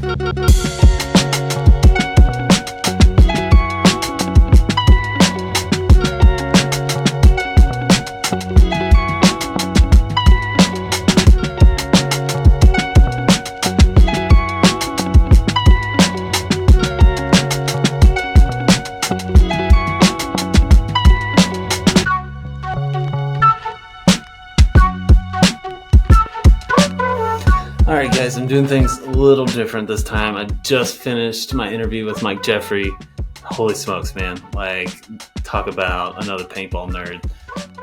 All right, guys, I'm doing things a little different this time. I just finished my interview with Mike Jeffrey. Holy smokes, man. Like, talk about another paintball nerd.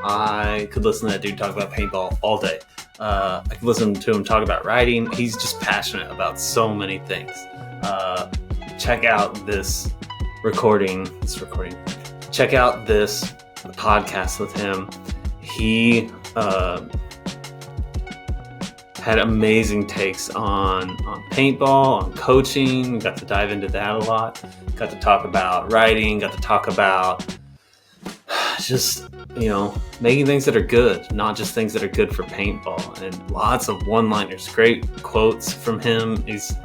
I could listen to that dude talk about paintball all day. I could listen to him talk about writing. He's just passionate about so many things. Check out this recording. Check out this podcast with him. He had amazing takes on paintball, on coaching. Got to dive into that a lot. Got to talk about writing. Got to talk about just, making things that are good, not just things that are good for paintball. And lots of one-liners, great quotes from him. He's an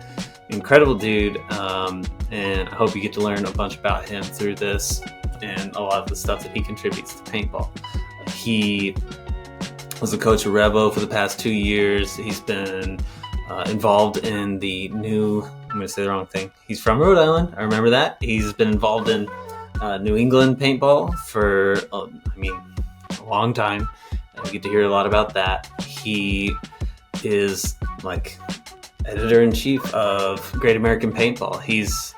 incredible dude. And I hope you get to learn a bunch about him through this and a lot of the stuff that he contributes to paintball. He was the coach of Revo for the past 2 years. He's been involved in the new, I'm going to say the wrong thing. He's from Rhode Island. I remember that. He's been involved in New England paintball for, a long time. I get to hear a lot about that. He is like editor-in-chief of Great American Paintball. He's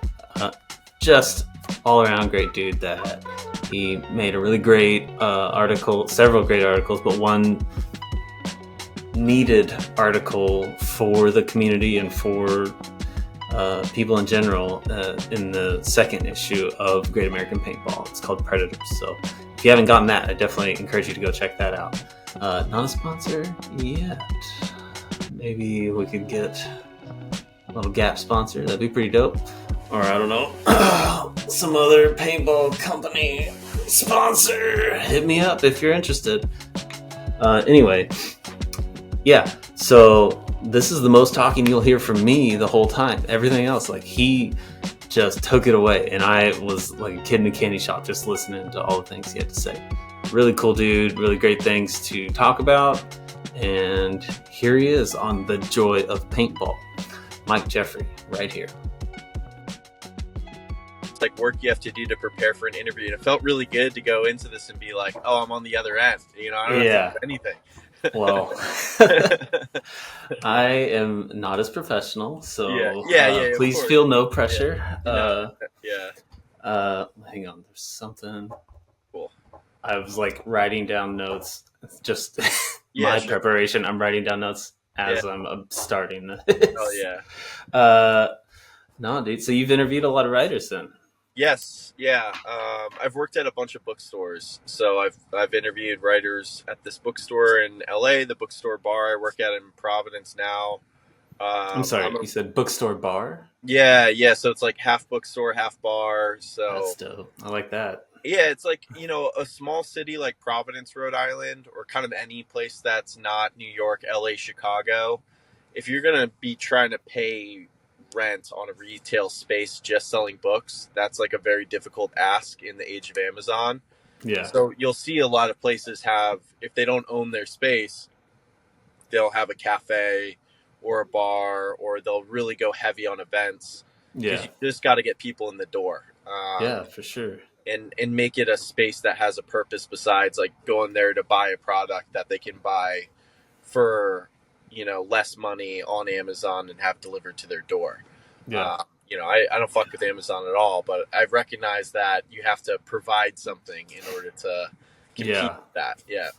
just all-around great dude that he made a really great article, several great articles, but one needed article for the community and for people in general in the second issue of Great American Paintball. It's called Predators. So if you haven't gotten that, I definitely encourage you to go check that out. Not a sponsor yet. Maybe we could get a little Gap sponsor. That'd be pretty dope. Or I don't know, some other paintball company sponsor. Hit me up if you're interested. Anyway, yeah. So this is the most talking you'll hear from me the whole time. Everything else, like, he just took it away, and I was like a kid in a candy shop just listening to all the things he had to say. Really cool dude. Really great things to talk about. And here he is on the joy of paintball. Mike Jeffrey, right here. Like work you have to do to prepare for an interview, and it felt really good to go into this and be like, oh, I'm on the other end, I don't have to do anything. Well, I am not as professional, so please feel no pressure. Hang on, there's something cool. I was like writing down notes, just preparation. I'm writing down notes as I'm starting this. No, dude, so you've interviewed a lot of writers then? Yes, yeah. I've worked at a bunch of bookstores, so I've interviewed writers at this bookstore in LA, the bookstore bar I work at in Providence now. I'm sorry, you said bookstore bar? Yeah. So it's like half bookstore, half bar. So that's dope. I like that. Yeah, it's like, a small city like Providence, Rhode Island, or kind of any place that's not New York, LA, Chicago. If you're gonna be trying to pay rent on a retail space just selling books, that's like a very difficult ask in the age of Amazon. Yeah. So you'll see a lot of places have, if they don't own their space, they'll have a cafe or a bar, or they'll really go heavy on events. Yeah. You just got to get people in the door. For sure. And make it a space that has a purpose besides like going there to buy a product that they can buy for less money on Amazon and have delivered to their door. Yeah. I don't fuck with Amazon at all, but I've recognized that you have to provide something in order to compete with that. Yeah.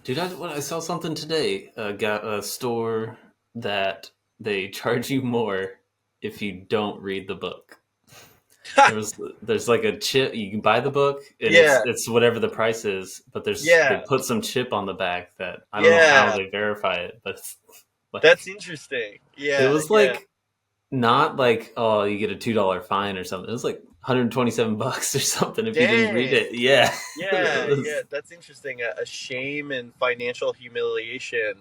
Dude, I saw something today. Got a store that they charge you more if you don't read the book. There's like a chip. You can buy the book, and it's whatever the price is. But they put some chip on the back that I don't know how they verify it. But like, that's interesting. Yeah, it was like not like, oh, you get a $2 fine or something. It was like $127 or something if you didn't read it. Yeah, that's interesting. A shame and financial humiliation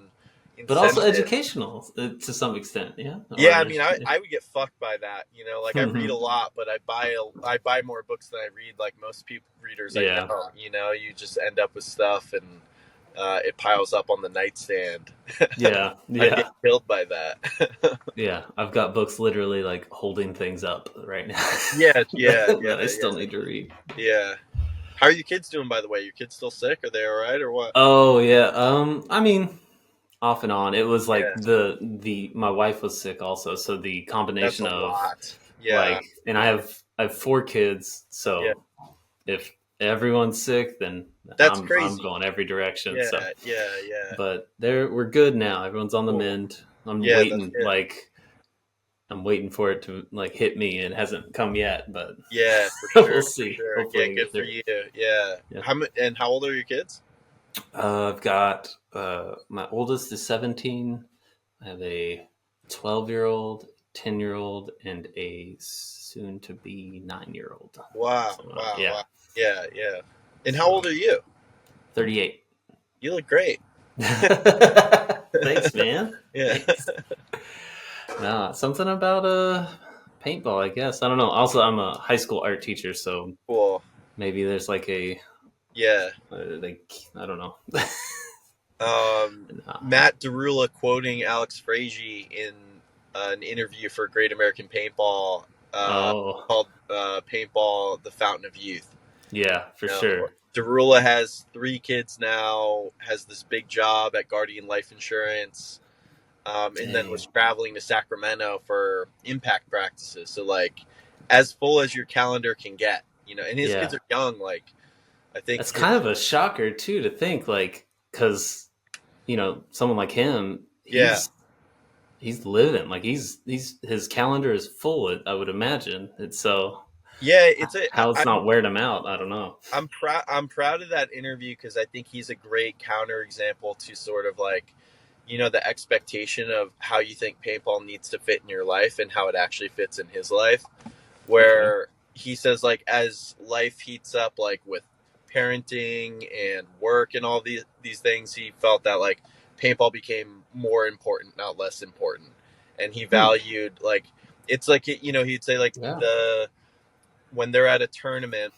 but also incentive. educational to some extent. Yeah. Yeah, I Or mean, I would get fucked by that. Like I read a lot, but I buy more books than I read. Like most people readers I yeah. know, you just end up with stuff and it piles up on the nightstand. Yeah. I'd get Yeah. killed by that. Yeah. I've got books literally like holding things up right now Yeah, yeah, yeah, that I still yeah, need to read. yeah. How are your kids doing, by the way? Your kids still sick? Are they all right, or what? Oh yeah. I mean, off and on. It was like Yeah, the my wife was sick also, so the that's combination a of lot. Yeah, like, and I have 4 kids, yeah. so if everyone's sick, then That's I'm crazy. going every direction. Yeah, So, yeah, yeah. but we're good now. Everyone's on the Cool. mend. I'm Yeah, that's waiting good. I'm waiting for it to like hit me, and it hasn't come yet, but Yeah, for we'll sure, for see. sure. Hopefully, Yeah, I can good get for through it. you. Yeah. Yeah. How old are your kids? I've got my oldest is 17. I have a 12-year-old, 10-year-old, and a soon to be 9-year old. Wow, So wow, yeah, wow. Yeah, yeah. And how old so are you? 38. You look great. Thanks, man. Yeah. Thanks. Nah, something about paintball, I guess. I don't know. Also, I'm a high school art teacher, so Cool. maybe there's like a Yeah. like I don't know. Nah. Matt Derula quoting Alex Frazier in an interview for Great American Paintball, Oh, called "Paintball: The Fountain of Youth." yeah, for You sure. Derula has 3 kids now, has this big job at Guardian Life Insurance, and then was Dang. traveling to Sacramento for impact practices. So like, as full as your calendar can get, and his kids Yeah. are young. Like, I think That's kind of a shocker too to think like because someone like him, yeah, he's living like he's his calendar is full. I would imagine it's so yeah. how it's not wearing him out. I don't know. I'm proud of that interview because I think he's a great counterexample to sort of like, the expectation of how you think paintball needs to fit in your life and how it actually fits in his life. Okay. Where he says like as life heats up, like with parenting and work and all these things, he felt that like paintball became more important, not less important, and he Hmm. valued like it's like he'd say like Yeah. the when they're at a tournament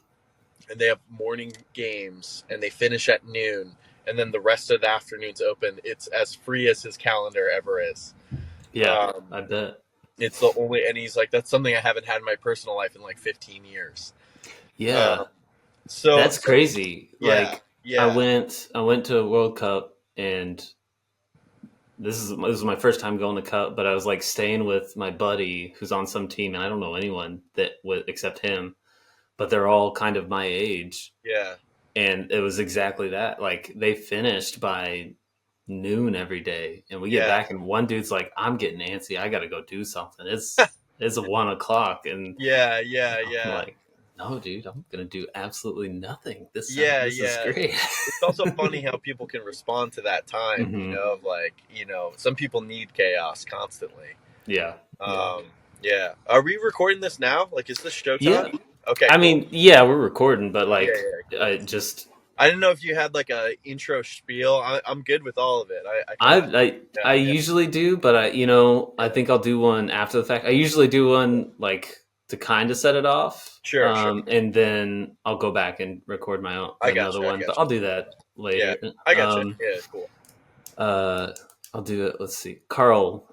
and they have morning games and they finish at noon and then the rest of the afternoon's open, it's as free as his calendar ever is. Yeah. um, I bet. it's the only, and he's like, that's something I haven't had in my personal life in like 15 years. Yeah. um, so That's crazy. yeah, Like yeah, I went to a World Cup, and this was my first time going to Cup, but I was like staying with my buddy who's on some team, and I don't know anyone that would except him, but they're all kind of my age, yeah, and it was exactly that. Like they finished by noon every day, and we get yeah, back, and one dude's like, "I'm getting antsy. I got to go do something. It's 1 o'clock," and yeah, yeah, I'm yeah, like, "No, dude, I'm gonna do absolutely nothing. yeah, This is yeah. great." It's also funny how people can respond to that time, Hmm. of like, some people need chaos constantly. Yeah, yeah, um yeah, are we recording this now? Like, is this yeah. showtime? Okay, I cool. mean, yeah, we're recording, but Yeah, like, yeah, cool. I just I didn't know if you had like a intro spiel. I'm good with all of it. I can I listen. I Yeah, I yeah, usually do, but I yeah. think I'll do one after the fact. I usually do one like to kind of set it off, Sure, sure. and then I'll go back and record my own I got another you. I one. But got I'll you. do that Yeah, later. I got you. Yeah, cool. Uh, I'll do it. Let's see. Carl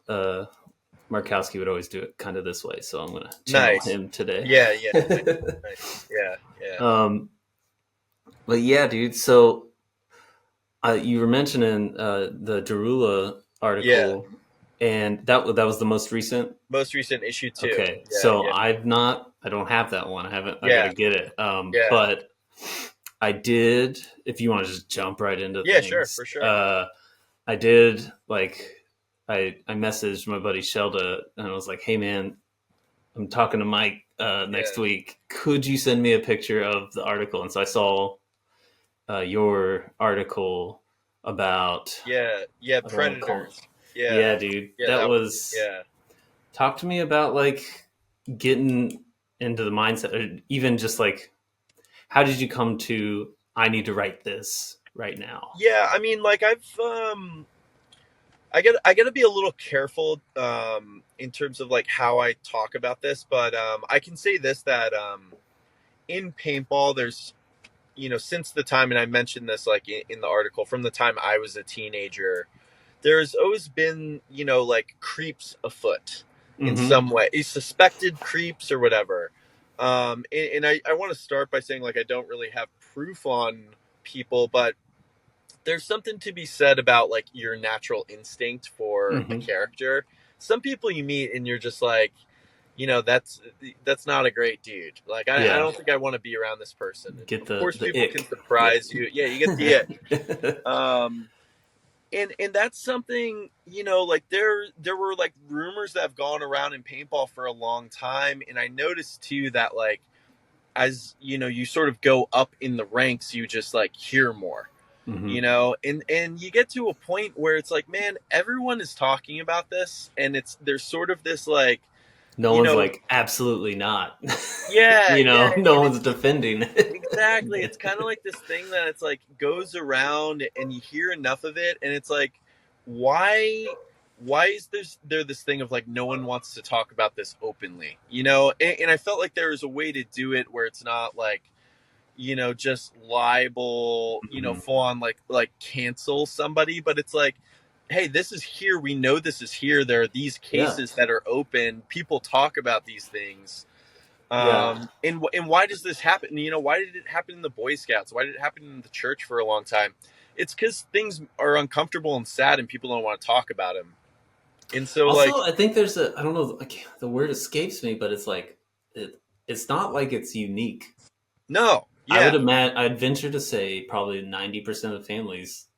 Markowski would always do it kind of this way, so I'm gonna channel Nice. him today. Yeah, yeah. Nice, nice. Yeah, yeah, um, but yeah, dude. So you were mentioning the Darula yeah. article, and that was the most recent. Most recent issue too. Okay, Yeah, so yeah, I don't have that one. I haven't. I got to yeah, get it. yeah, But I did. If you want to just jump right into yeah. Sure, things, for sure. I did like I messaged my buddy Shelda, and I was like, "Hey man, I'm talking to Mike next Yeah, week. Could you send me a picture of the article?" And so I saw your article about yeah, yeah. I don't want to call it. Predators. Yeah, Yeah, dude, yeah. that That was, was. yeah. Talk to me about like getting into the mindset, or even just like how did you come to I need to write this right now? Yeah, I mean, like I got to be a little careful in terms of like how I talk about this, but I can say this that in paintball, there's since the time, and I mentioned this like in the article, from the time I was a teenager, there's always been like creeps afoot in Mm-hmm. some way, suspected creeps or whatever. And I want to start by saying like I don't really have proof on people, but there's something to be said about like your natural instinct for a Mm-hmm. character. Some people you meet and you're just like, that's not a great dude. Like I Yeah. don't think I want to be around this person. And Get of course the people can ick. Yeah. surprise you. Yeah, you get the it. Um and that's something, like there were like rumors that have gone around in paintball for a long time. And I noticed too that like as you sort of go up in the ranks, you just like hear more, Mm-hmm. and you get to a point where it's like, man, everyone is talking about this, and there's sort of this like, No you one's know like, absolutely not. yeah, yeah, No and one's it's defending it. exactly, it's kind of like this thing that it's like goes around and you hear enough of it, and it's like, why is there this thing of like no one wants to talk about this openly, and I felt like there was a way to do it where it's not like, just libel, Mhm. full on like cancel somebody, but it's like, hey, this is here. We know this is here. There are these Yeah. cases that are open. People talk about these things. Yeah. And why does this happen? Why did it happen in the Boy Scouts? Why did it happen in the church for a long time? It's because things are uncomfortable and sad, and people don't want to talk about them. And so, like, Also, I think there's a, I don't know, the word escapes me, but it's like, it's not like it's unique. no, yeah, I'd venture to say probably 90% of families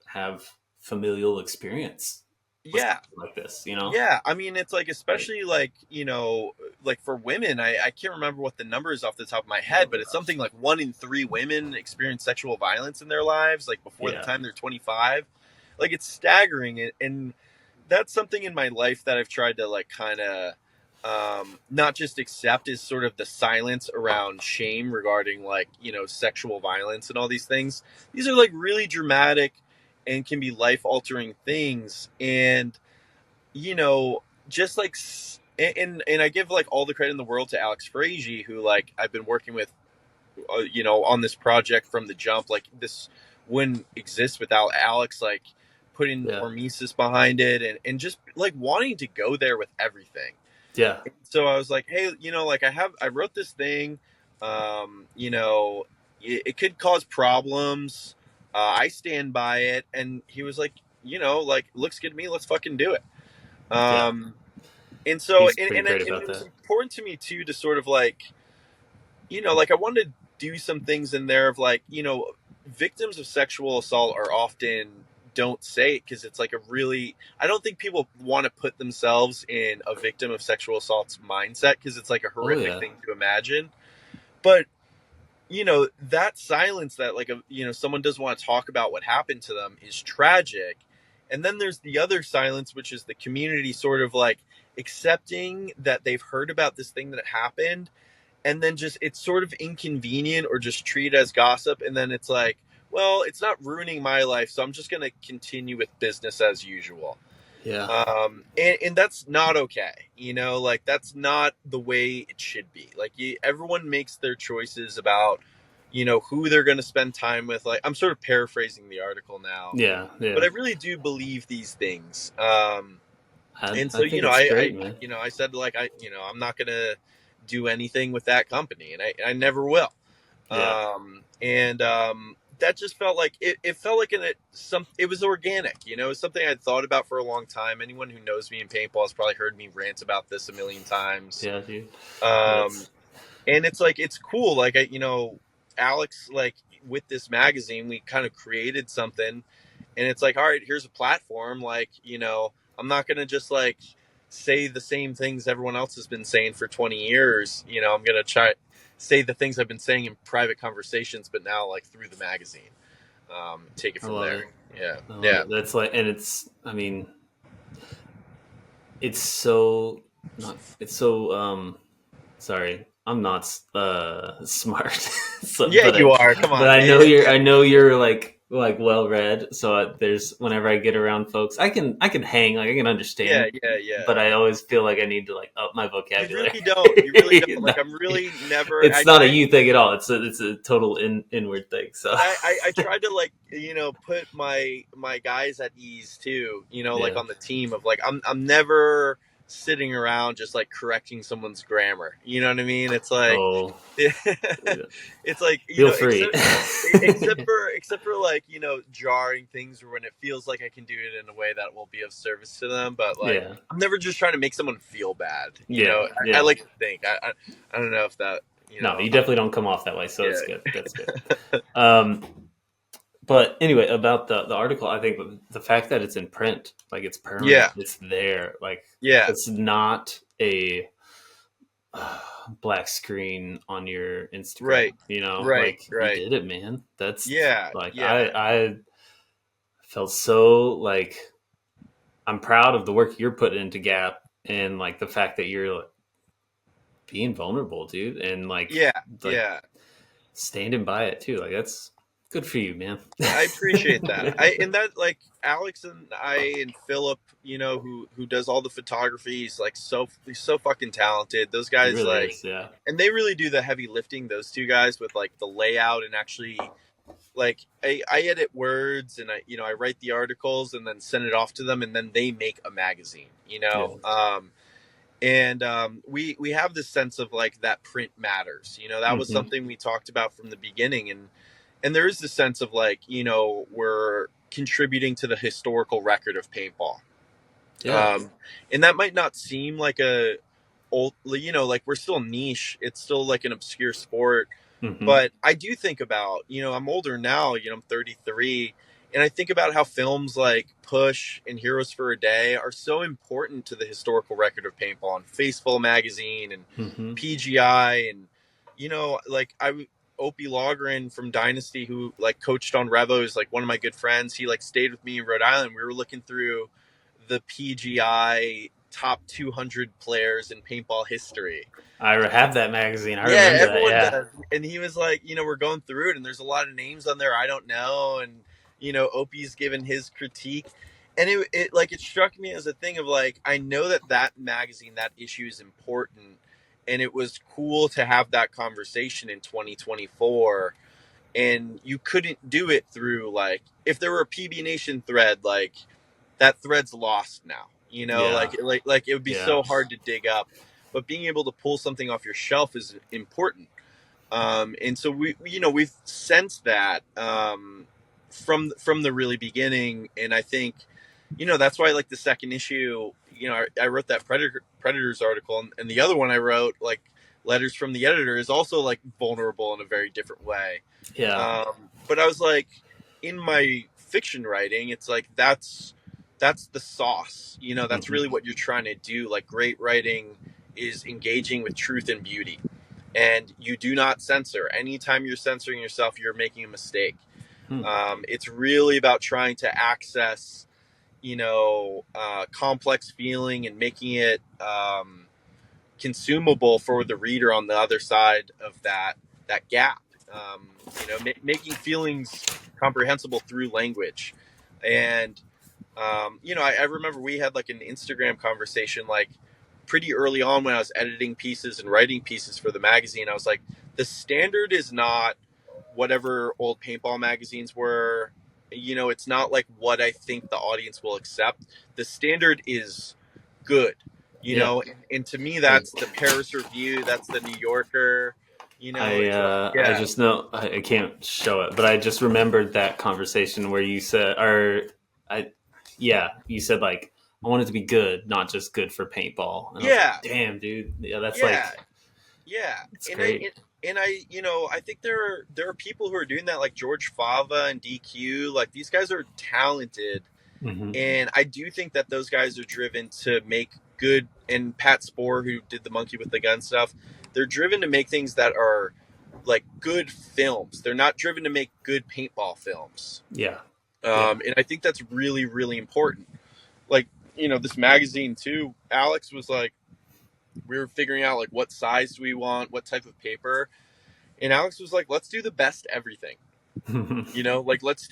have familial experience with yeah. something like this, you know? Yeah, I mean, it's like, Like, especially like, like for women, I can't remember what the number is off the top of my head, oh but it's gosh. something like 1 in 3 women experience sexual violence in their lives, like before the Yeah. time they're 25. Like, it's staggering. And that's something in my life that I've tried to like kind of not just accept, is sort of the silence around shame regarding like, sexual violence and all these things. These are like really dramatic and can be life altering things. And you know, just like, and I give like all the credit in the world to Alex Frazee, who like I've been working with, on this project from the jump. Like this wouldn't exist without Alex, like putting Yeah. hormesis behind it, and just like wanting to go there with everything. Yeah. So I was like, hey, like I wrote this thing, it could cause problems. I stand by it. And he was like, like, looks good to me. Let's fucking do it. Yeah. Um, and so, He's pretty great and about it was that. important to me too to sort of like, like I wanted to do some things in there of like, victims of sexual assault are often don't say it because it's like a really, I don't think people want to put themselves in a victim of sexual assault's mindset because it's like a Oh horrific yeah. thing to imagine. But that silence that like someone doesn't want to talk about what happened to them is tragic. And then there's the other silence, which is the community sort of like accepting that they've heard about this thing that happened, and then just it's sort of inconvenient or just treat it as gossip. And then it's like, well, it's not ruining my life, so I'm just going to continue with business as usual. Yeah. And that's not okay. Like that's not the way it should be. Like everyone makes their choices about, who they're going to spend time with. Like I'm sort of paraphrasing the article now, Yeah. but Yeah. I really do believe these things. And I so, think it's great, man. I said like, I'm not going to do anything with that company, and I never will. Yeah. That just felt like it felt like it was organic, it was something I'd thought about for a long time. Anyone who knows me in paintball has probably heard me rant about this a million times. Yeah, dude. Um, That's and it's like, it's cool. Like Alex, like with this magazine, we kind of created something, and it's like, all right, here's a platform. Like, I'm not going to just like say the same things everyone else has been saying for 20 years. I'm going to try say the things I've been saying in private conversations, but now like through the magazine, take it I from love there. it. Yeah. I love Yeah. it. That's like, and it's, I mean, it's so not, it's so, sorry, I'm not, smart. So, Yeah, you are. Come but on, man. I know you're like, like well read. So there's whenever I get around folks, I can hang, like I can Yeah, understand, yeah, yeah. but I always feel like I need to like up my You vocabulary. really don't. You really don't. No, Like I'm really never. it's not a you thing at all. It's a total inward thing. So I tried to like put my guys at ease too. Like yeah. on the team of like I'm never sitting around just like correcting someone's grammar. You know what I mean? It's like Oh, yeah. it's like Feel free. except for like jarring things or when it feels like I can do it in a way that will be of service to them. But like Yeah, I'm never just trying to make someone feel bad. yeah, I yeah. like to think I don't know if that No, you definitely don't come off that way, so it's good. yeah. That's good. Um, but anyway, about the article, I think the fact that it's in print, like it's permanent, Yeah, it's there, like yeah, it's not a black screen on your Instagram. right, right, Like you right. did it, man. That's Yeah, like yeah, I felt so like I'm proud of the work you're putting into Gap and like the fact that you're like, being vulnerable, dude, and yeah, like yeah. standing by it too. Like that's good for you, man. I appreciate that. I and that like Alex and I and Philip, who does all the photography. He's so fucking talented. Those He guys really like, is, yeah. and they really do the heavy lifting. Those two guys with like the layout and actually like I edit words and I write the articles and then send it off to them and then they make a magazine. Yeah. And we have this sense of like that print matters. That was Mm-hmm. something we talked about from the beginning, and there is this sense of like we're contributing to the historical record of paintball, Yeah. um, and that might not seem like a old, like we're still niche. It's still like an obscure sport, Mm-hmm. but I do think about, I'm older now, I'm 33, and I think about how films like Push and Heroes for a Day are so important to the historical record of paintball and Faceful magazine and Mm-hmm. PGI and like Opie Logren from Dynasty, who like coached on Revo, is like one of my good friends. He like stayed with me in Rhode Island. We were looking through the PGI top 200 players in paintball history. I have that magazine. I Yeah, remember that. everyone Yeah. does. And he was like, we're going through it, and there's a lot of names on there I don't know, and Opie's given his critique, and it like it struck me as a thing of like I know that magazine, that issue is important, and it was cool to have that conversation in 2024, and you couldn't do it through like if there were a PB Nation thread, like that thread's lost now. Yeah. Like it would be Yeah. so hard to dig up, but being able to pull something off your shelf is important. And so we've sensed that from the really beginning, and I think that's why like the second issue, I wrote that predators article, and the other one I wrote like letters from the editor is also like vulnerable in a very different way. Yeah. But I was like, in my fiction writing, it's like that's the sauce. That's Mm-hmm. really what you're trying to do. Like great writing is engaging with truth and beauty, and you do not censor. Anytime you're censoring yourself, you're making a mistake. Hmm. It's really about trying to access, complex feeling and making it consumable for the reader on the other side of that gap. Making feelings comprehensible through language, and I remember we had like an Instagram conversation like pretty early on when I was editing pieces and writing pieces for the magazine. I was like, the standard is not whatever old paintball magazines were. It's not like what I think the audience will accept. The standard is good, Yeah. and to me, I that's the Paris Review, that's the New Yorker, it's like, I yeah, just know I can't show it, but I just remembered that conversation where you said, or I, yeah, you said like I want it to be good, not just good for paintball, and I was like, yeah, damn, dude, yeah, that's yeah, like yeah. it's And I, great. I think there are people who are doing that, like George Fava and DQ. Like these guys are talented, Mm-hmm. and I do think that those guys are driven to make good. And Pat Spohr, who did the Monkey with the Gun stuff, they're driven to make things that are like good films. They're not driven to make good paintball films. Yeah, yeah, And I think that's really, really important. Like, this magazine too, Alex was like, we were figuring out like what size we want, what type of paper. And Alex was like, let's do the best everything. You know, like let's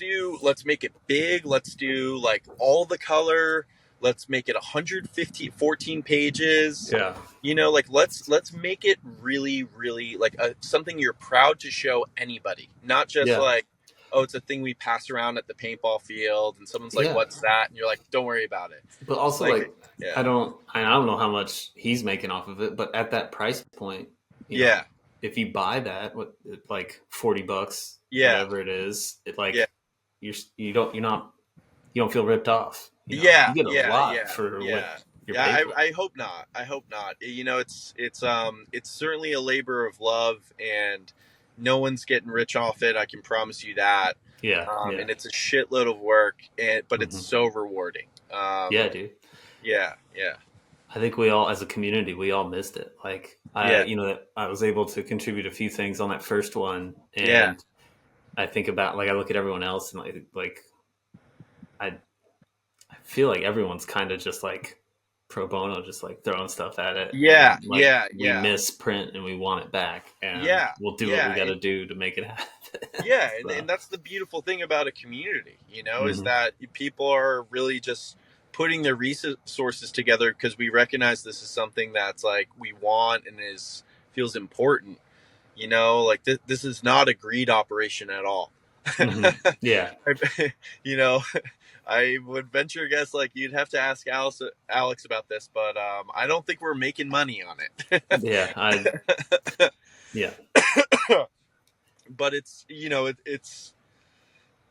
make it big. Let's do like all the color. Let's make it 114 pages. Yeah. You know, like let's make it really, really like something you're proud to show anybody, not just Yeah. like, oh, it's a thing we pass around at the paintball field, and someone's like, Yeah. "What's that?" And you're like, "Don't worry about it." But also, Like, like, yeah, I don't know how much he's making off of it, but at that price point, you know, yeah, if you buy that, what, like $40, yeah, whatever it is, it yeah. like you don't feel ripped off. You know, Yeah, you get a yeah, lot yeah, for what yeah, you're yeah. paid for. I hope not. I hope not. You know, it's certainly a labor of love, and no one's getting rich off it. I can promise you that. Yeah. Yeah. And it's a shitload of work, and but it's Hmm. so rewarding. Yeah, dude. Yeah, yeah, I think we all, as a community, we all missed it. Like yeah, I was able to contribute a few things on that first one, yeah, and I think about, like, I look at everyone else, and like I I feel like everyone's kind of just like pro bono, just like throwing stuff at it, yeah, and like yeah, we yeah, misprint and we want it back, and yeah, we'll do what we yeah. got to do to make it happen. Yeah, and So, that's the beautiful thing about a community, you know, is mhm. that people are really just putting their resources together because we recognize this is something that's like we want and is feels important. You know, like this is not a greed operation at all. Mhm. Yeah, You know, I would venture a guess like you'd have to ask Alex about this, but I don't think we're making money on it. yeah, yeah, But it's you know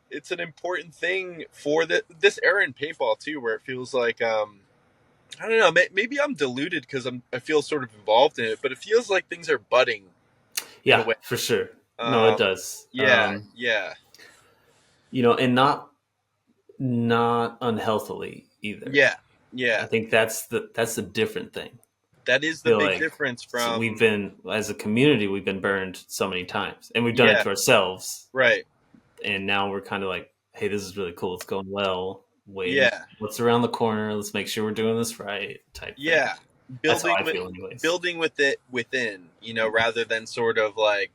it's an important thing for this era in paintball too, where it feels like I don't know, maybe I'm deluded because I feel sort of involved in it, but it feels like things are budding in a yeah, way. for sure. No, it Um, does. yeah, yeah, And not unhealthily either. yeah, yeah. I think that's the different thing. That is I the feel big like, difference so we've from been, as a community, we've been burned so many times, and we've done it yeah, to ourselves, right, and now we're kind of like, hey, this is really cool, it's going well, wait, yeah, what's around the corner, let's make sure we're doing this right, type thing. yeah. That's how Building I with feel, anyways. building with it within, you know, rather than sort of like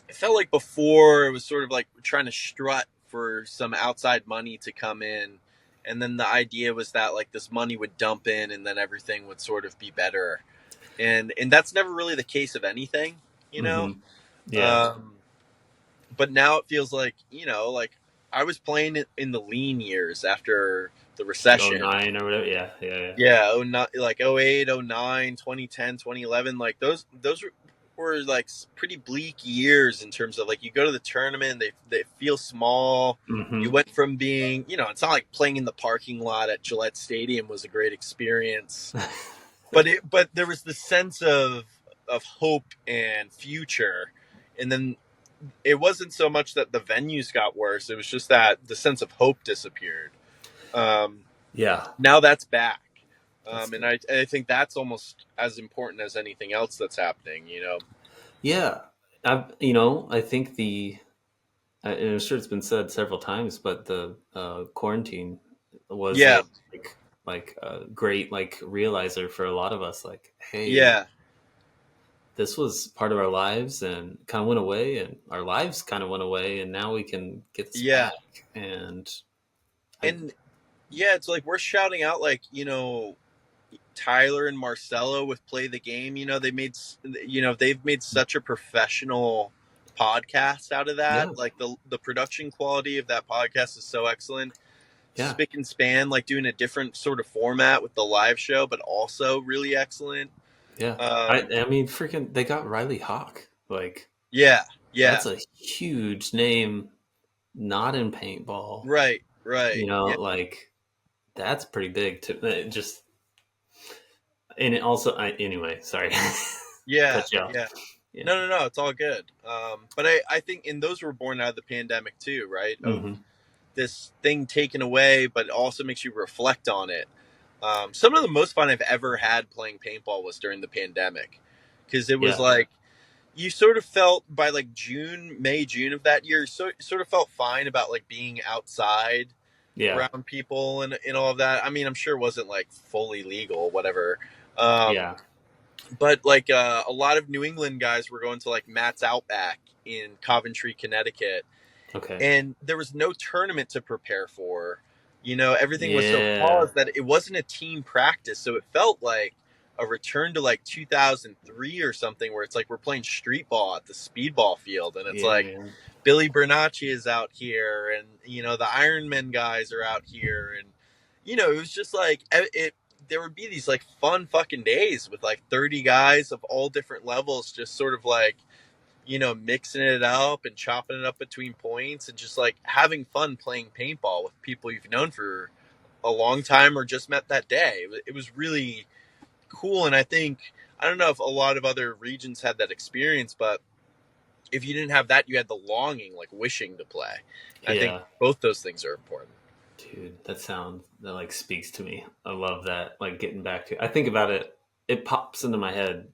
it felt like before it was sort of like trying to strut for some outside money to come in, and then the idea was that like this money would dump in and then everything would sort of be better, and that's never really the case of anything, you know. Hmm. Yeah. um but now it feels like, you know, like I was playing it in the lean years after the Like recession. '09 or whatever. Yeah, yeah, yeah. Yeah, oh not like 08, 09, 2010, 2011. Like those were like pretty bleak years in terms of like you go to the tournament, they feel small. You Hmm. went from being, you know, it's not like playing in the parking lot at Gillette Stadium was a great experience, but there was the sense of hope and future. And then it wasn't so much that the venues got worse, it was just that the sense of hope disappeared. Um Yeah, Now that's back. that's And good. I think that's almost as important as anything else that's happening, you know? Yeah, I think and I'm sure it's been said several times, but the quarantine was Yeah, a great, like, realizer for a lot of us. Like, hey, yeah, this was part of our lives and kind of went away, and our lives kind of went away, and now we can get this yeah. back. And I, And yeah, it's like we're shouting out, like, you know, Tyler and Marcelo with Play the Game, you know, you know, they've made such a professional podcast out of yeah, that. Like the production quality of that podcast is so excellent. yeah, Spick and span, like doing a different sort of format with the live show, but also really excellent. yeah. Um, I mean, freaking, they got Riley Hawk. Like, yeah, yeah, that's a huge name, not in paintball. right, right, yeah. Like, that's pretty big to just. And it also, anyway, sorry, Yeah, cut you off. yeah. Yeah. No, no, no. It's all good. But I think, and those were born out of the pandemic too, right? Of Hmm. this thing taken away, but it also makes you reflect on it. Some of the most fun I've ever had playing paintball was during the pandemic, because it was Yeah. like you sort of felt by like June of that year, so sort of felt fine about like being outside Yeah. around people and all of that. I mean, I'm sure it wasn't like fully legal, whatever. Um, Yeah. but like a lot of New England guys were going to like Matt's Outback in Coventry, Connecticut, Okay. and there was no tournament to prepare for. Everything was so Yeah. paused that it wasn't a team practice, so it felt like a return to like 2003 or something, where it's like we're playing street ball at the speedball field, and it's Yeah, like man. Billy Bernacchi is out here, and the Ironman guys are out here, and it was just like it. There would be these like fun fucking days with like 30 guys of all different levels, just sort of like mixing it up and chopping it up between points and just like having fun playing paintball with people you've known for a long time or just met that day. It was really cool. And I don't know if a lot of other regions had that experience, but if you didn't have that, you had the longing, like wishing to play. And I think Yeah. both those things are important. Dude, that like speaks to me. I love that. Like getting back to I think about it, it pops into my head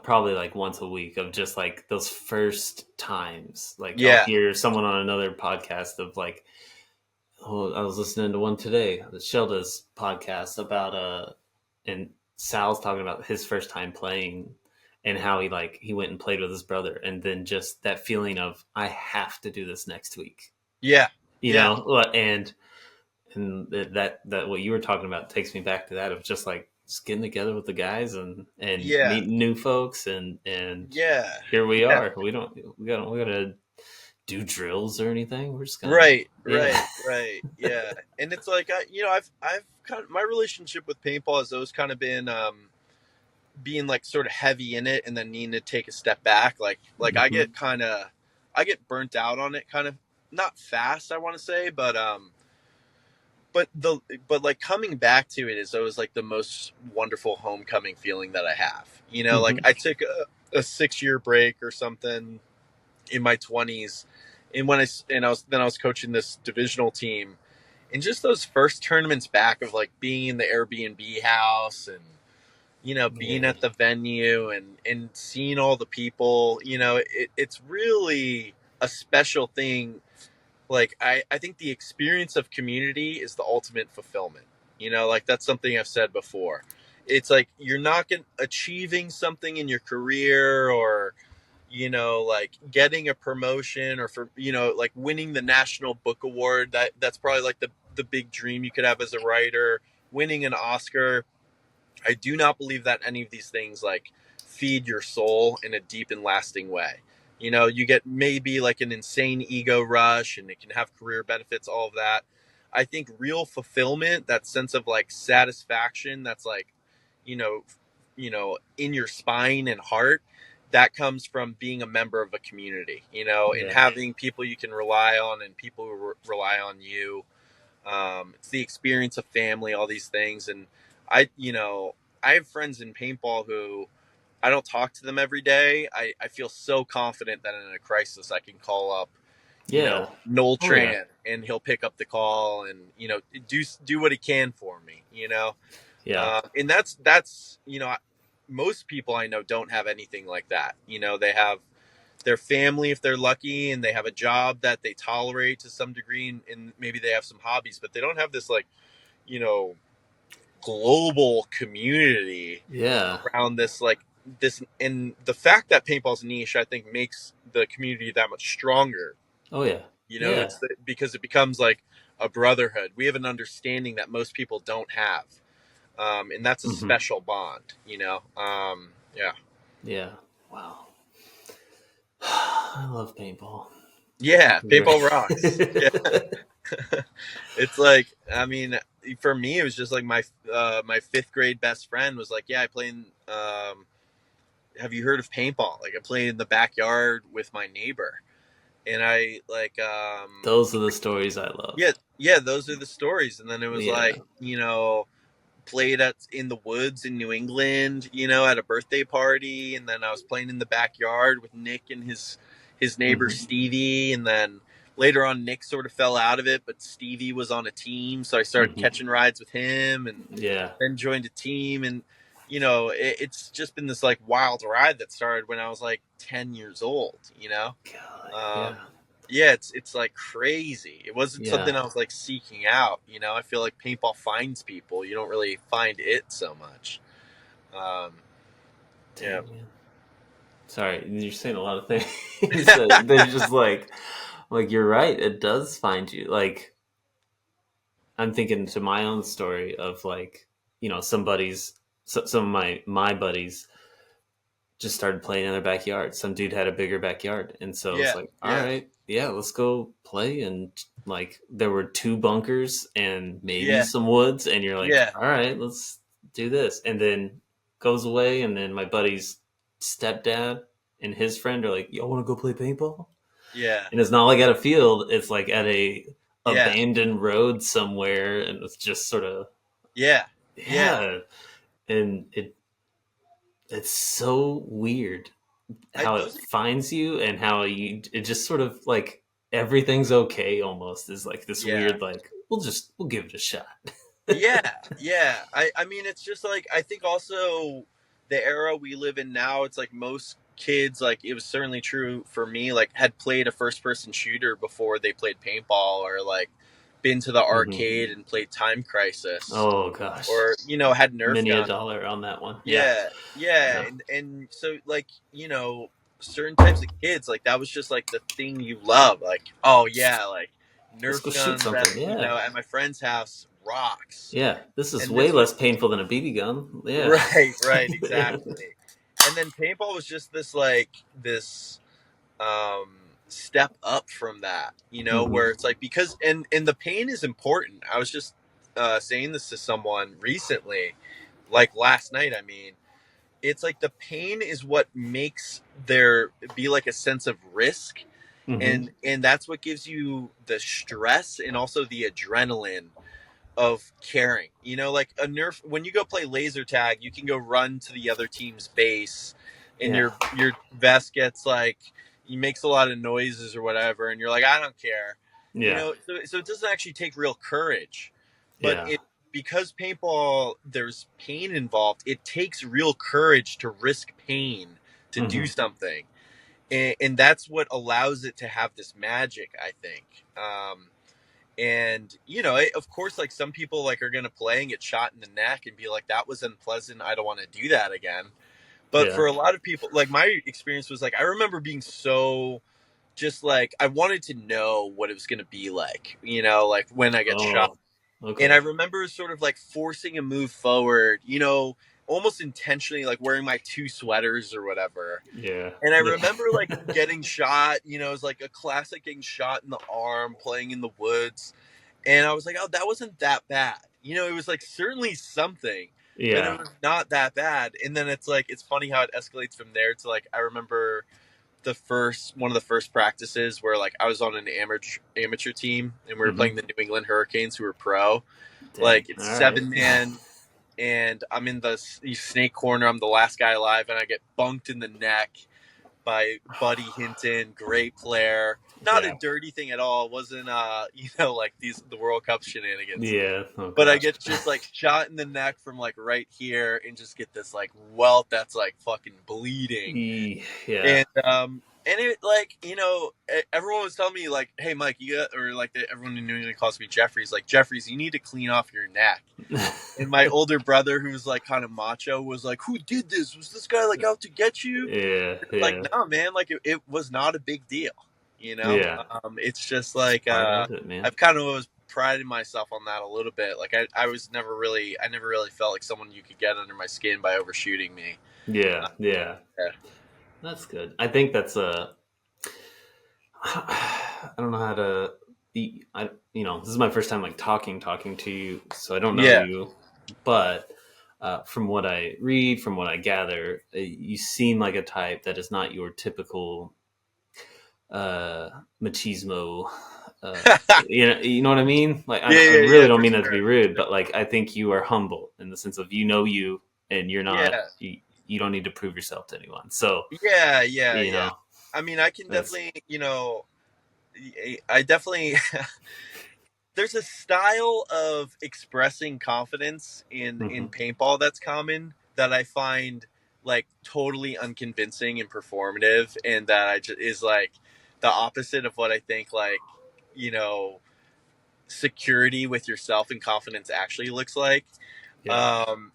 probably like once a week of just like those first times. Like I'll Yeah. hear someone on another podcast of like, oh, I was listening to one today, the Shelda's podcast about and Sal's talking about his first time playing and how he went and played with his brother, and then just that feeling of I have to do this next week. Yeah. You Yeah. know, and that what you were talking about takes me back to that of just like just getting together with the guys and Yeah. meeting new folks and Yeah. here we Yeah. are. We gotta do drills or anything. We're just gonna Right, yeah. right, yeah. And it's like I've kind of my relationship with paintball has always kind of been being like sort of heavy in it and then needing to take a step back. Like Hmm. I get burnt out on it kind of, not fast, I want to say, but the but like coming back to it is always like the most wonderful homecoming feeling that I have. Like Hmm. I took a 6 year break or something in my 20s, and I was coaching this divisional team, and just those first tournaments back of like being in the Airbnb house and being Yeah. at the venue and seeing all the people. It's really a special thing. Like I think the experience of community is the ultimate fulfillment. Like that's something I've said before. It's like you're not achieving something in your career, or like getting a promotion, or for like winning the National Book Award. That's probably like the big dream you could have as a writer. Winning an Oscar. I do not believe that any of these things like feed your soul in a deep and lasting way. You get maybe like an insane ego rush, and it can have career benefits, all of that. I think real fulfillment, that sense of like satisfaction, that's like, you know, in your spine and heart, that comes from being a member of a community, and Yeah. having people you can rely on and people who rely on you. It's the experience of family, all these things. And I have friends in paintball who I don't talk to them every day. I feel so confident that in a crisis I can call up, Yeah. Noel Oh yeah. Tran, and he'll pick up the call and, do what he can for me, Yeah. and that's, most people I know don't have anything like that. They have their family if they're lucky, and they have a job that they tolerate to some degree, and maybe they have some hobbies, but they don't have this like, you know global community Yeah. around this, like this. And the fact that paintball's niche, I think, makes the community that much stronger. Oh yeah. It's Yeah. because it becomes like a brotherhood. We have an understanding that most people don't have, and that's a Hmm. special bond. Yeah. Yeah. Wow. I love paintball. Yeah, Great. paintball rocks. Yeah. It's like, I mean, for me, it was just like my fifth grade best friend was like, yeah, I play in. Have you heard of paintball? Like I played in the backyard with my neighbor, and I like, Those are the stories I love. yeah, yeah, those are the stories. And then it was Yeah. like, played at in the woods in New England, at a birthday party, and then I was playing in the backyard with Nick and his neighbor Hmm. Stevie, and then later on Nick sort of fell out of it, but Stevie was on a team, so I started Hmm. catching rides with him, and Yeah. then joined a team, and it's just been this like wild ride that started when I was like 10 years old. God. Um, Yeah. yeah, it's like crazy. It wasn't something Yeah. I was like seeking out. I feel like paintball finds people. You don't really find it so much. Um, yeah. Dang man. Sorry, you're saying a lot of things that they're just like, Like you're right, it does find you. Like I'm thinking to my own story of like, some buddies, some of my buddies just started playing in their backyard. Some dude had a bigger backyard, and so it's Yeah, like, all yeah, right, yeah, let's go play. And like there were two bunkers and maybe yeah, some woods, and you're like, yeah, all right, let's do this. And then goes away, and then my buddy's stepdad and his friend are like, y'all want to go play paintball? yeah, And it's not like at a field; it's like at a yeah, abandoned road somewhere, and it's just sort of yeah, yeah. yeah. And it's so weird how it Those are, finds you and how it just sort of like everything's okay almost is like this yeah. weird like we'll give it a shot. Yeah, yeah. I mean, it's just like I think also the era we live in now. It's like most kids, like it was certainly true for me. Like had played a first person shooter before they played paintball, or like been to the Hmm. arcade and played Time Crisis, Oh gosh, or had Nerf many a guns. dollar on that one. Yeah, Yeah, yeah, yeah. and so like certain types of kids, like that was just like the thing you love. Like, oh yeah, like Let's Nerf go shoot guns at something. Yeah, at my friend's house rocks. yeah. This is And way this was less painful than a BB gun. Yeah. right, right, Yeah. exactly. And then paintball was just this like this um step up from that, Hmm. where it's like because and the pain is important. I was just saying this to someone recently, like last night, I mean, it's like the pain is what makes there be like a sense of risk, Hmm. and that's what gives you the stress and also the adrenaline of caring. Like a Nerf, when you go play laser tag, you can go run to the other team's base, and Yeah. your vest gets like he makes a lot of noises or whatever, and you're like, I don't care. Yeah. So it doesn't actually take real courage, but Yeah. it because paintball there's pain involved. It takes real courage to risk pain to do Hmm. something, and that's what allows it to have this magic, I think. And of course, like some people like are gonna play and get shot in the neck and be like, that was unpleasant, I don't want to do that again. But Yeah. for a lot of people, like my experience was like I remember being so just like I wanted to know what it was gonna be like, like when I get shot. Oh. And I Okay. remember sort of like forcing a move forward, almost intentionally, like wearing my two sweaters or whatever. Yeah. And I Yeah. remember like getting shot, it was like a classic getting shot in the arm, playing in the woods. And I was like, oh, that wasn't that bad. It was like certainly something, but it Yeah. was not that bad. And then it's like, it's funny how it escalates from there to like, I remember one of the first practices where like I was on an amateur team and we were playing Hmm. the New England Hurricanes who were pro. Dang. Like it's All right. 7 man and I'm in the snake corner. I'm the last guy alive and I get bunked in the neck by Buddy Hinton, great player. Not a Yeah. dirty thing at all. It wasn't like the World Cup shenanigans. Yeah. Oh But I gosh. get just like shot in the neck from like right here and just get this like welt that's like fucking bleeding. Yeah. And it like, everyone was telling me like, hey Mike, you got or like everyone in New England calls me Jeffries, like Jeffries, you need to clean off your neck. And my older brother, who's like kind of macho, was like, "Who did this? Was this guy like out to get you?" Yeah. Like, Yeah. no, man, like it was not a big deal. You know, Yeah. it's just It's like part of it, man. I've kind of always prided myself on that a little bit. Like I never really felt like someone you could get under my skin by overshooting me. Yeah. Yeah. Yeah, That's good. I think that's a. I don't know how to. This is my first time like talking to you, so I don't know yeah, you, but from what I read, from what I gather, you seem like a type that is not your typical machismo. You know what I mean? Like, I yeah, really yeah, don't for mean that to sure, be for rude, sure. but like, I think you are humble in the sense of you, and you're not. Yeah, You don't need to prove yourself to anyone. So yeah, yeah, you yeah. know, I mean, I can that's. definitely, I definitely there's a style of expressing confidence in Mhm. paintball that's common that I find like totally unconvincing and performative, and that I just is like the opposite of what I think like you know security with yourself and confidence actually looks like. Yeah. Um,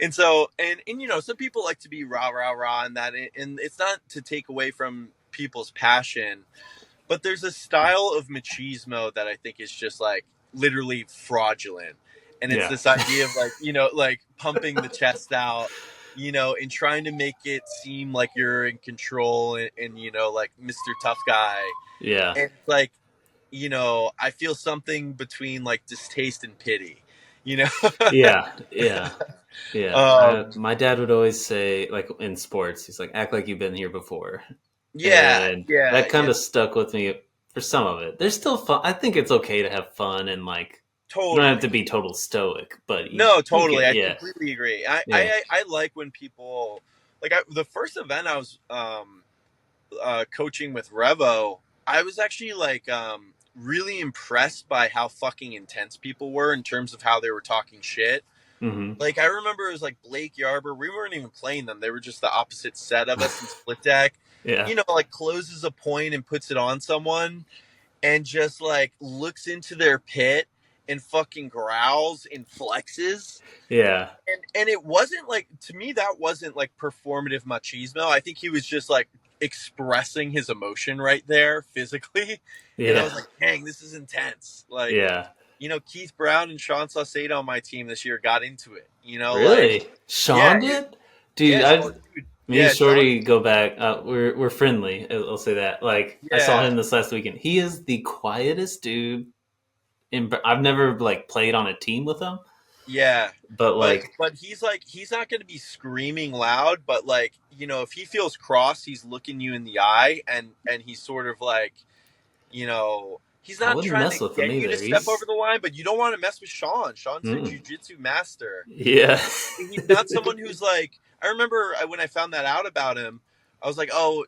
and so and some people like to be rah rah rah and that, and it's not to take away from people's passion, but there's a style of machismo that I think is just like literally fraudulent. And it's Yeah. this idea of like, like pumping the chest out, and trying to make it seem like you're in control and like Mr. Tough Guy. Yeah. And it's like, I feel something between like distaste and pity, you know? Yeah. Yeah. Yeah. um, My dad would always say, like in sports, he's like, act like you've been here before. yeah, And yeah, that kind yeah, of stuck with me for some of it. There's still fun. I think it's okay to have fun and like, you don't have to totally. be total stoic, but No, you can, totally. I yeah. completely agree. I, Yeah. I, I like when people like the first event I was coaching with Revo. I was actually like really impressed by how fucking intense people were in terms of how they were talking shit. Hmm. Like I remember it was like Blake Yarber. We weren't even playing them. They were just the opposite set of us in split deck. Yeah. Like closes a point and puts it on someone and just like looks into their pit and fucking growls and flexes. Yeah. And it wasn't like, to me that wasn't like performative machismo. I think he was just like expressing his emotion right there physically. And I Yeah. was like, dang, this is intense. Like, Yeah. Keith Brown and Sean Saucedo on my team this year got into it. Like, Really? yeah, Sean did? Dude, yeah, I dude, me and yeah, Sean, Shorty go back. We're friendly. I'll say that. Like I saw yeah, him this last weekend. He is the quietest dude. I've never like played on a team with him, yeah. but But like he's like, he's not going to be screaming loud, but like, if he feels cross, he's looking you in the eye, and he's sort of like, he's I not wouldn't trying to mess with him get you to either. step over He's the line, but you don't want to mess with Sean. Sean's a mm, jujitsu master. yeah, He's not someone who's like, I remember when I found that out about him, I was like, oh,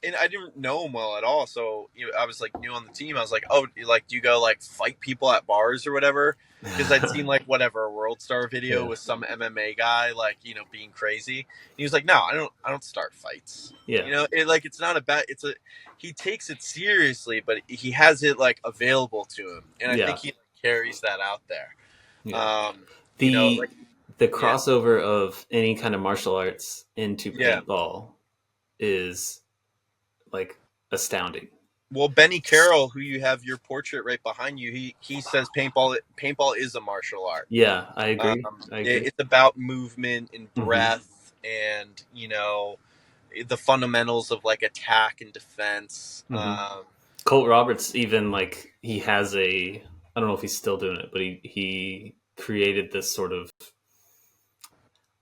and I didn't know him well at all. So I was like new on the team. I was like, oh, like, do you go like fight people at bars or whatever? Because I'd seen like whatever a World Star video yeah, with some MMA guy like being crazy. And he was like, no, I don't start fights. yeah, Like it's not a bad. He takes it seriously, but he has it like available to him, and I yeah, think he like, carries that out there. yeah. Um, The like the yeah, crossover of any kind of martial arts into yeah. paintball is like astounding. Well, Benny Carroll, who you have your portrait right behind you, he says paintball is a martial art. Yeah, I agree. I agree. It's about movement and Hmm. breath, and the fundamentals of like attack and defense. Hmm. Colt Roberts even like he has a I don't know if he's still doing it, but he created this sort of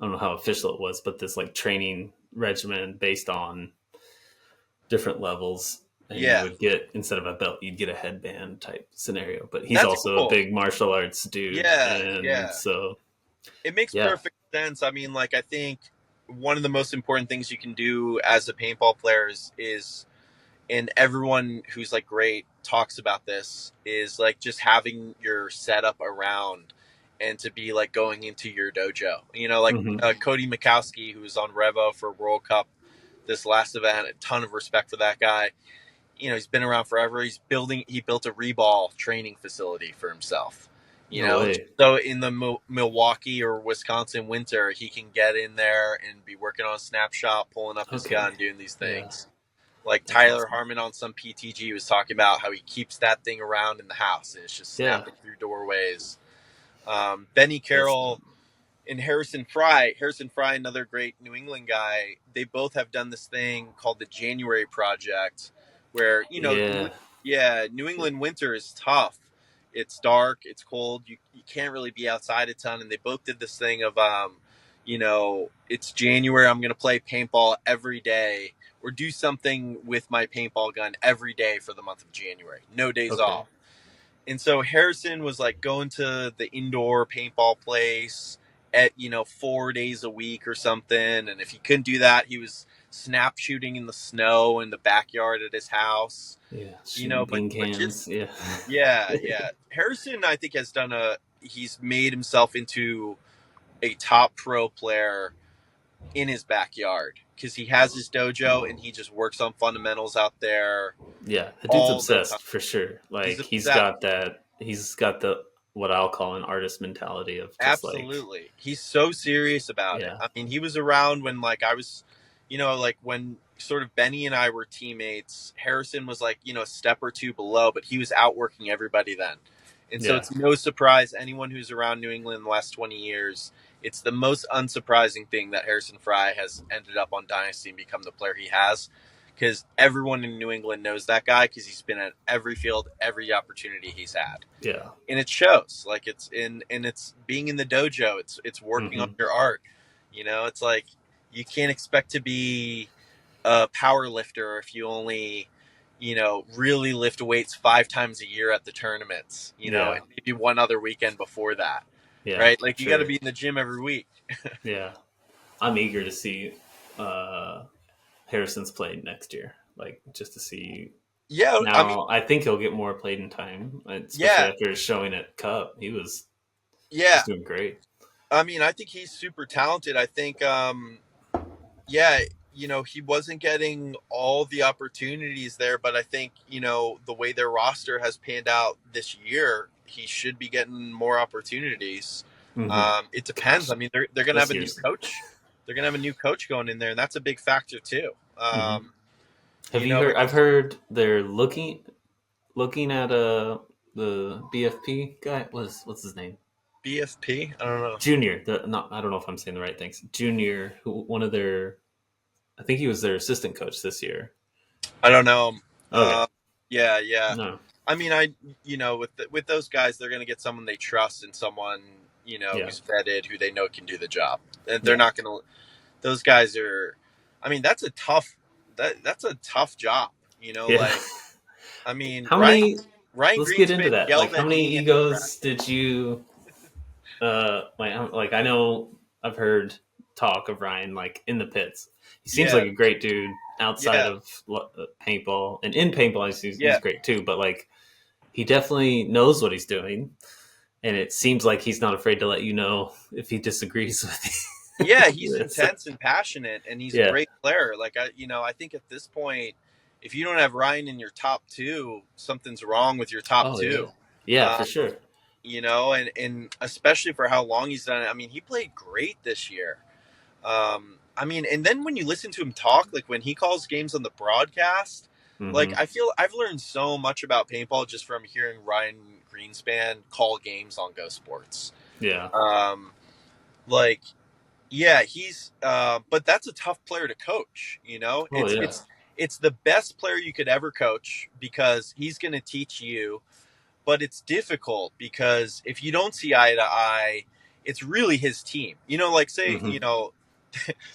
I don't know how official it was, but this like training regimen based on different levels. And you Yeah, would get instead of a belt, you'd get a headband type scenario. But he's that's also a cool. big martial arts dude, Yeah, and yeah. so It makes yeah. perfect sense. I mean, like I think one of the most important things you can do as a paintball player is and everyone who's like great talks about this is like just having your setup around and to be like going into your dojo. Like Hmm. Cody Mikowski, who was on Revo for World Cup this last event, a ton of respect for that guy. He's been around forever. He built a reball training facility for himself. No way. So in the Milwaukee or Wisconsin winter, he can get in there and be working on a snapshot, pulling up his Okay. gun, doing these Yeah, things. Like that's Tyler awesome. Harmon on some PTG was talking about how he keeps that thing around in the house and it's just Yeah, snapping through doorways. Benny that's Carroll and Harrison Fry. Harrison Fry, another great New England guy. They both have done this thing called the January Project, where yeah, yeah, New England winter is tough. It's dark, it's cold. You can't really be outside a ton. And they both did this thing of it's January. I'm gonna play paintball every day, or do something with my paintball gun every day for the month of January. No days okay, off. And so Harrison was like going to the indoor paintball place at 4 days a week or something, and if he couldn't do that, he was snap shooting in the snow in the backyard at his house. yeah, shooting But bean just cans. Yeah, yeah, yeah. Harrison, I think, has he's made himself into a top pro player in his backyard because he has his dojo and he just works on fundamentals out there yeah. The dude's all the time. obsessed for sure. He's Like he's obsessed. got that. He's got the what I'll call an artist mentality of just like Absolutely. He's so serious about it. yeah, I mean, he was around when like I was, like when sort of Benny and I were teammates. Harrison was like, a step or two below, but he was outworking everybody then. And so Yeah. it's no surprise, anyone who's around New England in the last 20 years, it's the most unsurprising thing that Harrison Fry has ended up on Dynasty and become the player he has. Because everyone in New England knows that guy because he's been at every field, every opportunity he's had. Yeah. And it shows. Like it's being in the dojo, it's working on Hmm. your art. It's like you can't expect to be a power lifter if you only really lift weights 5 times a year at the tournaments, Yeah. and maybe one other weekend before that, Yeah. right? Like you got to Sure. be in the gym every week. Yeah. I'm eager to see Harrison's played next year. Like just to see. Yeah, I mean, Now I think he'll get more playing time, especially yeah, after his showing at Cup. yeah. He's doing great. I mean, I think he's super talented. I think yeah, he wasn't getting all the opportunities there, but I think, the way their roster has panned out this year, he should be getting more opportunities. Hmm. It depends. Gosh, I mean, they're going to have this a new year's. coach. They're going to have a new coach going in there, and that's a big factor too. Hmm. Have you heard? I've It's heard they're looking at the BFP guy. What's his name? BFP. I don't know. Junior. Not. I don't know if I'm saying the right things. Junior. Who one of their? I think he was their assistant coach this year. I don't know. Okay. Yeah, yeah. No. I mean, with those guys, they're going to get someone they trust and someone Yeah. who's vetted, who they know can do the job. And they're Yeah. not going to. Those guys are. I mean, that's a tough job. Yeah. Like I mean, How Ryan many? Ryan Let's get into Greenspan that. Like, yelled how at many me. egos did you? Like I know I've heard talk of Ryan like in the pits. He seems like Yeah, a great dude outside yeah, of paintball, and in paintball he's yeah, great too. But like he definitely knows what he's doing, and it seems like he's not afraid to let you know if he disagrees with yeah. you. He's intense and passionate, and he's a Yeah. great player. Like I think at this point, if you don't have Ryan in your top two, something's wrong with your top Oh yeah. two. Yeah, Um, for sure. and especially for how long he's done it. I mean, he played great this year. I mean, and then when you listen to him talk, like when he calls games on the broadcast, like Hmm. I feel I've learned so much about paintball just from hearing Ryan Greenspan call games on Go Sports. Yeah. Um, like, yeah, he's, but that's a tough player to coach. Oh yeah. It's the best player you could ever coach because he's going to teach you, but it's difficult because if you don't see eye to eye, it's really his team. Like say, Hmm.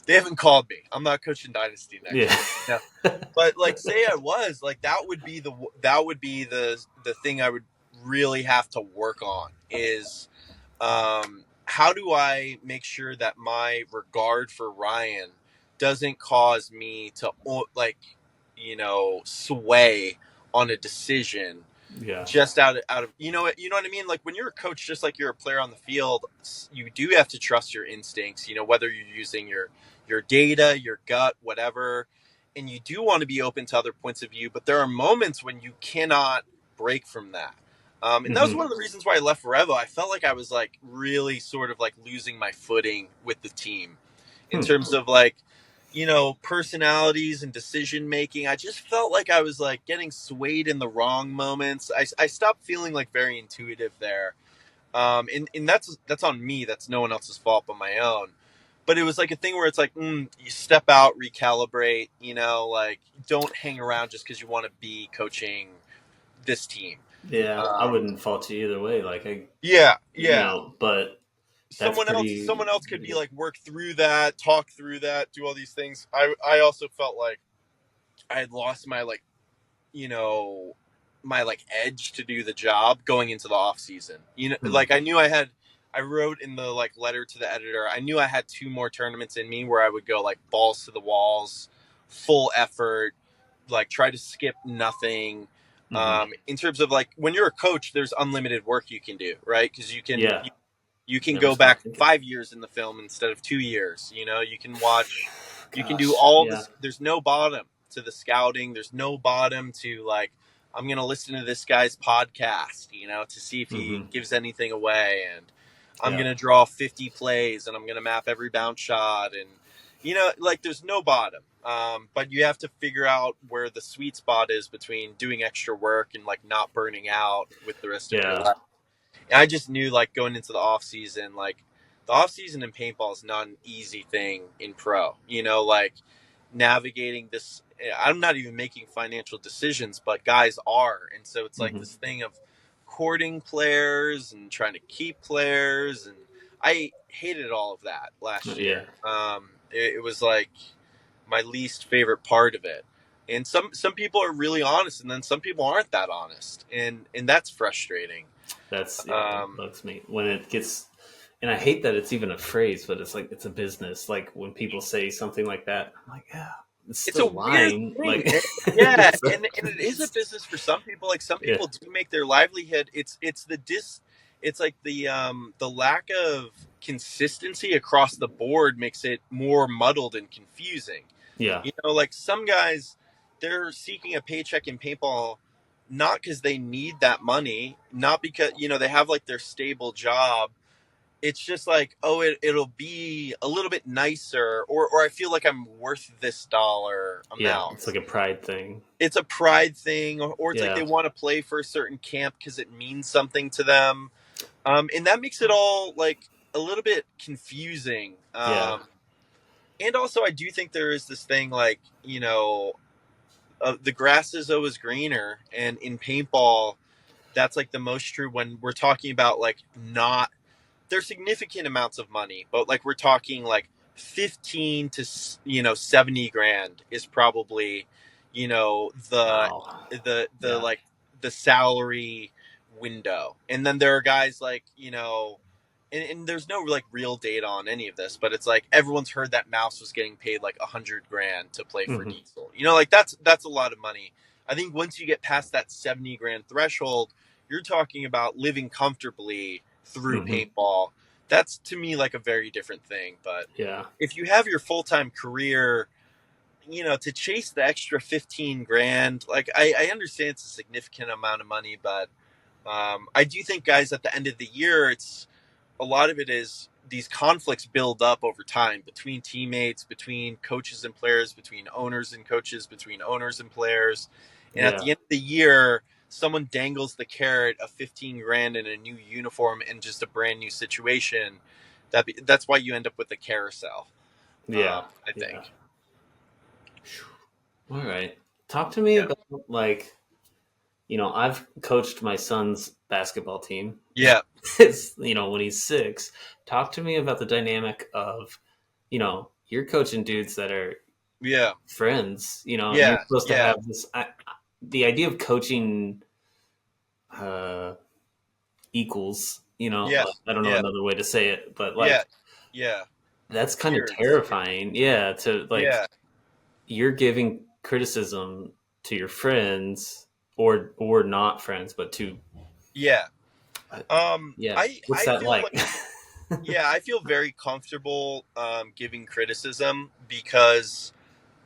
they haven't called me. I'm not coaching Dynasty next Yeah. year. No. But like say I was, like that would be the thing I would really have to work on is how do I make sure that my regard for Ryan doesn't cause me to like sway on a decision Yeah. just out of you know what I mean, like when you're a coach, just like you're a player on the field, you do have to trust your instincts, whether you're using your data, your gut, whatever, and you do want to be open to other points of view, but there are moments when you cannot break from that. And that was Hmm. one of the reasons why I left Revo. I felt like I was like really sort of like losing my footing with the team in Hmm. terms of like personalities and decision making. I just felt like I was like getting swayed in the wrong moments. I stopped feeling like very intuitive there. And that's on me. That's no one else's fault but my own. But it was like a thing where it's like, you step out, recalibrate, like don't hang around just because you want to be coaching this team. Yeah. I Um, wouldn't fault you either way. Like yeah, yeah. but that's Someone else could pretty be good. like work through that, talk through that, do all these things. I also felt like I had lost my like you know my like edge to do the job going into the off season. Hmm. Like I wrote in the like letter to the editor, I knew I had 2 more tournaments in me where I would go like balls to the walls, full effort, like try to skip nothing. Hmm. In terms of like when you're a coach, there's unlimited work you can do, right? Because Yeah. you can Never go stop back thinking. 5 years in the film instead of 2 years. You can watch, you can do Gosh. all Yeah. this. There's no bottom to the scouting. There's no bottom to like, I'm going to listen to this guy's podcast, to see if he Hmm. gives anything away. And I'm going Yeah. to draw 50 plays and I'm going to map every bounce shot. And, like there's no bottom. But you have to figure out where the sweet spot is between doing extra work and like not burning out with the rest of your Yeah. life. And I just knew like going into the off season, like the off season in paintball is not an easy thing in pro. You know, like navigating this. I'm not even making financial decisions, but guys are, and so it's like Hmm. this thing of courting players and trying to keep players, and I hated all of that last Yeah. year. It was like my least favorite part of it. And some people are really honest, and then some people aren't that honest, and that's frustrating. That Um, bugs me when it gets, and I hate that it's even a phrase, but it's like it's a business. Like when people say something like that, I'm like, yeah, it's it's a still weird lying. thing. Like, Yeah, it's and it is a business for some people. Like some yeah, people do make their livelihood. It's like the lack of consistency across the board makes it more muddled and confusing. yeah, You know, like some guys, they're seeking a paycheck in paintball not because they need that money, not because they have like their stable job. It's just like, oh, it'll be a little bit nicer, or I feel like I'm worth this dollar yeah. It's amount. like a pride thing. It's a pride thing, or it's like they Yeah, want to play for a certain camp because it means something to them. And that makes it all like a little bit confusing. yeah, And also, I do think there is this thing like, the grass is always greener, and in paintball, that's like the most true when we're talking about like not there's significant amounts of money, but like we're talking like 15 to 70 grand is probably the wow, the yeah, like the salary window. And then there are guys like and there's no like real data on any of this, but it's like everyone's heard that Mouse was getting paid like 100 grand to play for hmm, Diesel. Like that's a lot of money. I think once you get past that 70 grand threshold, you're talking about living comfortably through hmm, paintball. That's to me like a very different thing. But yeah, if you have your full time career, to chase the extra 15 grand, like I understand it's a significant amount of money, but I do think guys at the end of the year, it's a lot of it is these conflicts build up over time between teammates, between coaches and players, between owners and coaches, between owners and players. And at yeah, the end of the year, someone dangles the carrot of 15 grand in a new uniform and just a brand new situation. That's why you end up with a carousel. yeah, I yeah. think. All right, talk to me Yeah. about like I've coached my son's basketball team. Yeah. It's, when he's 6. Talk to me about the dynamic of, you're coaching dudes that are Yeah. friends, and you're Yeah. supposed to Yeah. have this. The idea of coaching uh, equals, Yeah. I don't know Yeah. another way to say it, but Yeah. like Yeah. that's kind of Peers. terrifying. Yeah, to like Yeah. you're giving criticism to your friends or not friends, but to Yeah. uh, Um, yeah. I What's I that feel like? like Yeah, I feel very comfortable giving criticism because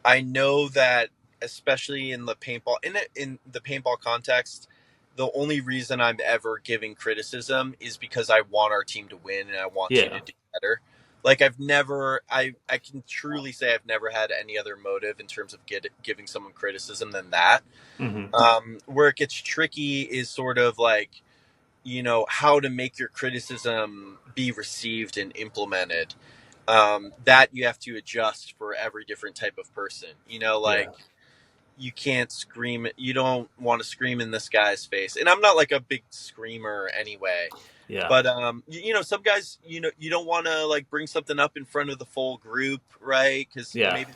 I know that, especially in the paintball in the paintball context, the only reason I'm ever giving criticism is because I want our team to win and I want you to Yeah. do better. Like I can truly say I've never had any other motive in terms of giving someone criticism than that. Hmm. Where it gets tricky is sort of like how to make your criticism be received and implemented. That you have to adjust for every different type of person. Yeah. Like you can't scream. You don't want to scream in this guy's face. And I'm not like a big screamer anyway. Yeah. But some guys, you don't want to like bring something up in front of the full group, right? Because Yeah. maybe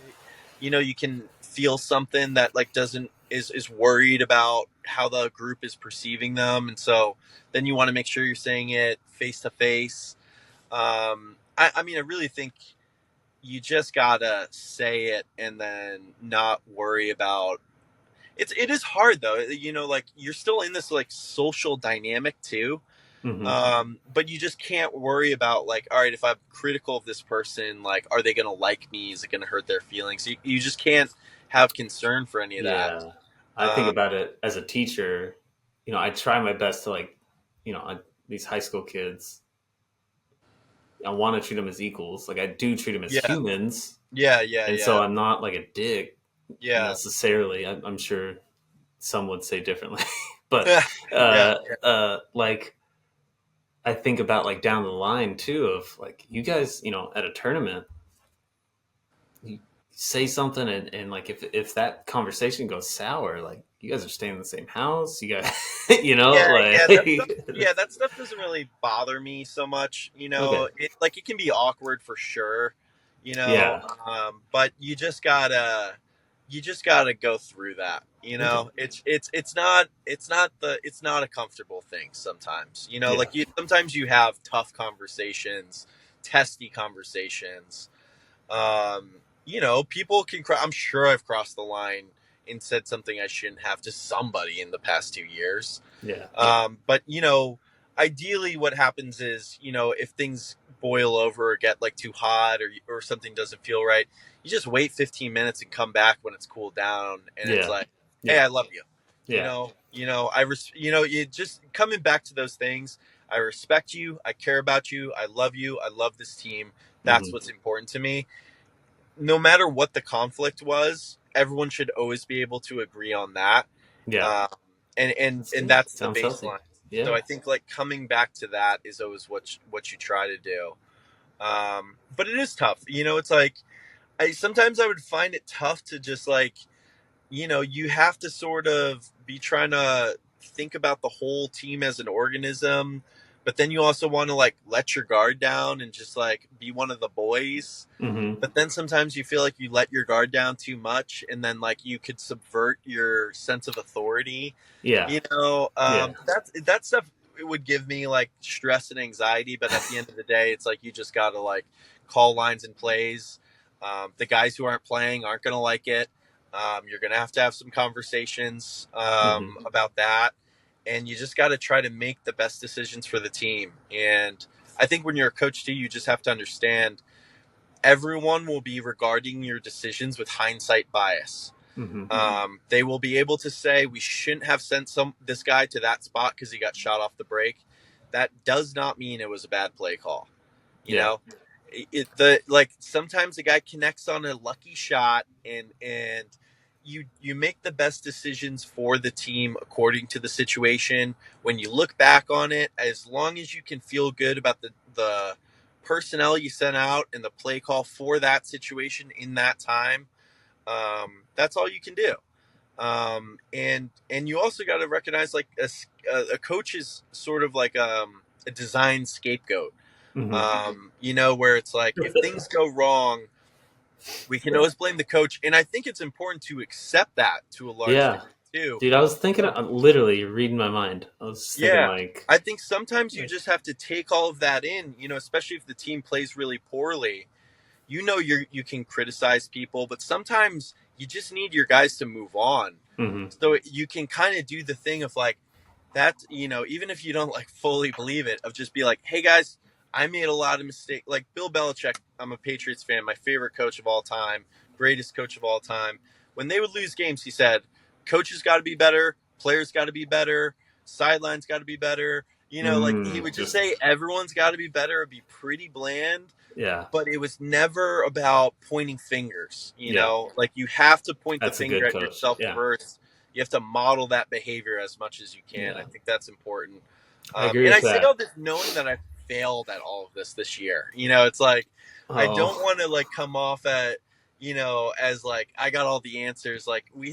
you can feel something that like doesn't is worried about how the group is perceiving them, and so then you want to make sure you're saying it face to face. I mean, I really think you just gotta say it and then not worry about it is hard though, like you're still in this like social dynamic too. Hmm. But you just can't worry about like, all right, if I'm critical of this person, like, are they going to like me? Is it going to hurt their feelings? You just can't have concern for any of that. Yeah. I think Um, about it as a teacher. I try my best to like, these high school kids. I want to treat them as equals. Like I do treat them as yeah, humans, And so Yeah. I'm not like a dick Yeah. necessarily. I'm sure some would say differently, but Yeah. like I think about like down the line too of like you guys, at a tournament, you say something and like if that conversation goes sour, like you guys are staying in the same house, you guys, Yeah, like yeah, that stuff. Yeah, that stuff doesn't really bother me so much. okay, It can be awkward for sure. yeah, But you just gotta go through that. okay, It's not a comfortable thing sometimes. yeah, Like sometimes you have tough conversations, testy conversations. Um, People can. I'm sure I've crossed the line and said something I shouldn't have to somebody in the past 2 years. yeah, But ideally, what happens is, if things boil over or get like too hot or something doesn't feel right, you just wait 15 minutes and come back when it's cooled down, and it's yeah, like, hey, yeah, I love you. yeah, You just coming back to those things. I respect you. I care about you. I love you. I love this team. That's hmm, what's important to me. No matter what the conflict was, everyone should always be able to agree on that. yeah. Um, That's and good. that's the Sounds healthy. baseline. So Yeah. I think like coming back to that is always what you try to do. But it is tough. It's like sometimes I would find it tough to just like you have to sort of be trying to think about the whole team as an organism, but then you also want to like let your guard down and just like be one of the boys. Hmm. But then sometimes you feel like you let your guard down too much, and then like you could subvert your sense of authority. Yeah. Yeah. That stuff it would give me like stress and anxiety. But at the end of the day, it's like you just gotta like call lines and plays. The guys who aren't playing aren't gonna like it. You're gonna have to have some conversations Hmm. about that, and you just got to try to make the best decisions for the team. And I think when you're a coach too, you just have to understand everyone will be regarding your decisions with hindsight bias. Hmm. They will be able to say we shouldn't have sent this guy to that spot because he got shot off the break. That does not mean it was a bad play call. You Yeah. know, the like sometimes a guy connects on a lucky shot, and you make the best decisions for the team according to the situation. When you look back on it, as long as you can feel good about the personnel you sent out and the play call for that situation in that time, that's all you can do. And you also got to recognize like a coach is sort of like a design scapegoat. Hmm. Where it's like if things go wrong, we can always blame the coach, and I think it's important to accept that to a large Yeah. degree too. Dude, I was thinking, literally, you're reading my mind. I was just thinking, Yeah, like, I think sometimes you like, just have to take all of that in. Especially if the team plays really poorly. You can criticize people, but sometimes you just need your guys to move on. hmm, So you can kind of do the thing of like that, even if you don't like fully believe it, of just be like, hey guys, I made a lot of mistakes. Like Bill Belichick, I'm a Patriots fan, my favorite coach of all time, greatest coach of all time. When they would lose games, he said, coaches got to be better, players got to be better, sidelines got to be better. Like he would just say just, everyone's got to be better. It'd be pretty bland, yeah, but it was never about pointing fingers. yeah. Like you have to point the That's a finger good at coach. yourself Yeah, first. You have to model that behavior as much as you can. I yeah. think that's important. I agree And I with say all that. this knowing that I failed at all of this year. It's like I don't Oh, want to like come off at as like I got all the answers. Like we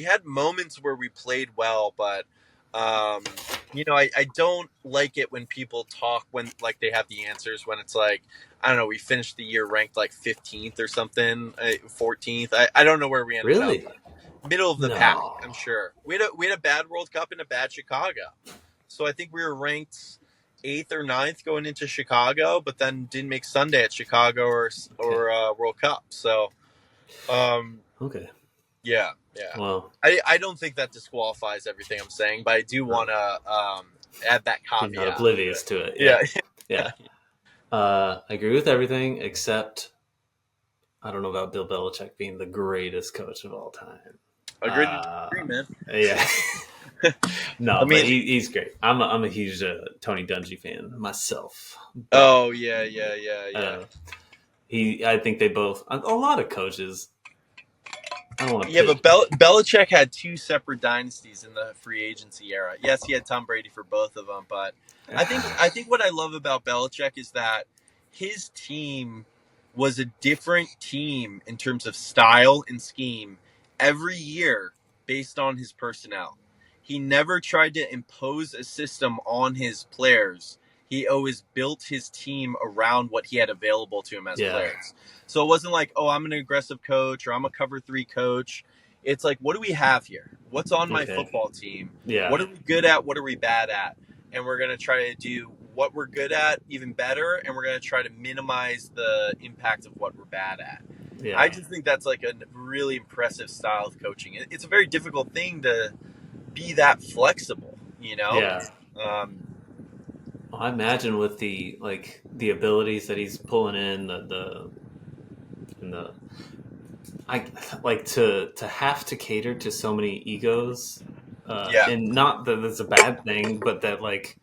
had moments where we played well, but I don't like it when people talk when like they have the answers when it's like I don't know, we finished the year ranked like 15th or something, 14th. I don't know where we ended up, really? but middle of the pack, No. I'm sure. We had a bad World Cup and a bad Chicago. So I think we were ranked eighth or ninth going into Chicago, but then didn't make Sunday at Chicago Okay. or World Cup. So um, Okay. yeah. Well, I don't think that disqualifies everything I'm saying, but I do want no. to add that You're not caveat. oblivious to it. Yeah, Yeah. Yeah. I agree with everything except I don't know about Bill Belichick being the greatest coach of all time. agreed to disagree, man. Yeah. I No, but mean, he's great. I'm a huge Tony Dungy fan myself, but oh yeah. uh, I think they both. A lot of coaches. I don't want to Yeah, but pick. Belichick had two separate dynasties in the free agency era. Yes, he had Tom Brady for both of them, but I think what I love about Belichick is that his team was a different team in terms of style and scheme every year based on his personnel. He never tried to impose a system on his players. He always built his team around what he had available to him as Yeah. players. So it wasn't like, oh, I'm an aggressive coach or I'm a cover three coach. It's like, what do we have here? What's on my Okay. football team? Yeah. What are we good at? What are we bad at? And we're going to try to do what we're good at even better. And we're going to try to minimize the impact of what we're bad at. I Yeah. just think that's like a really impressive style of coaching. It's a very difficult thing to be that flexible, you know? Yeah. Um, I imagine with the abilities that he's pulling in and the I like to have to cater to so many egos, yeah, and not that it's a bad thing, but that like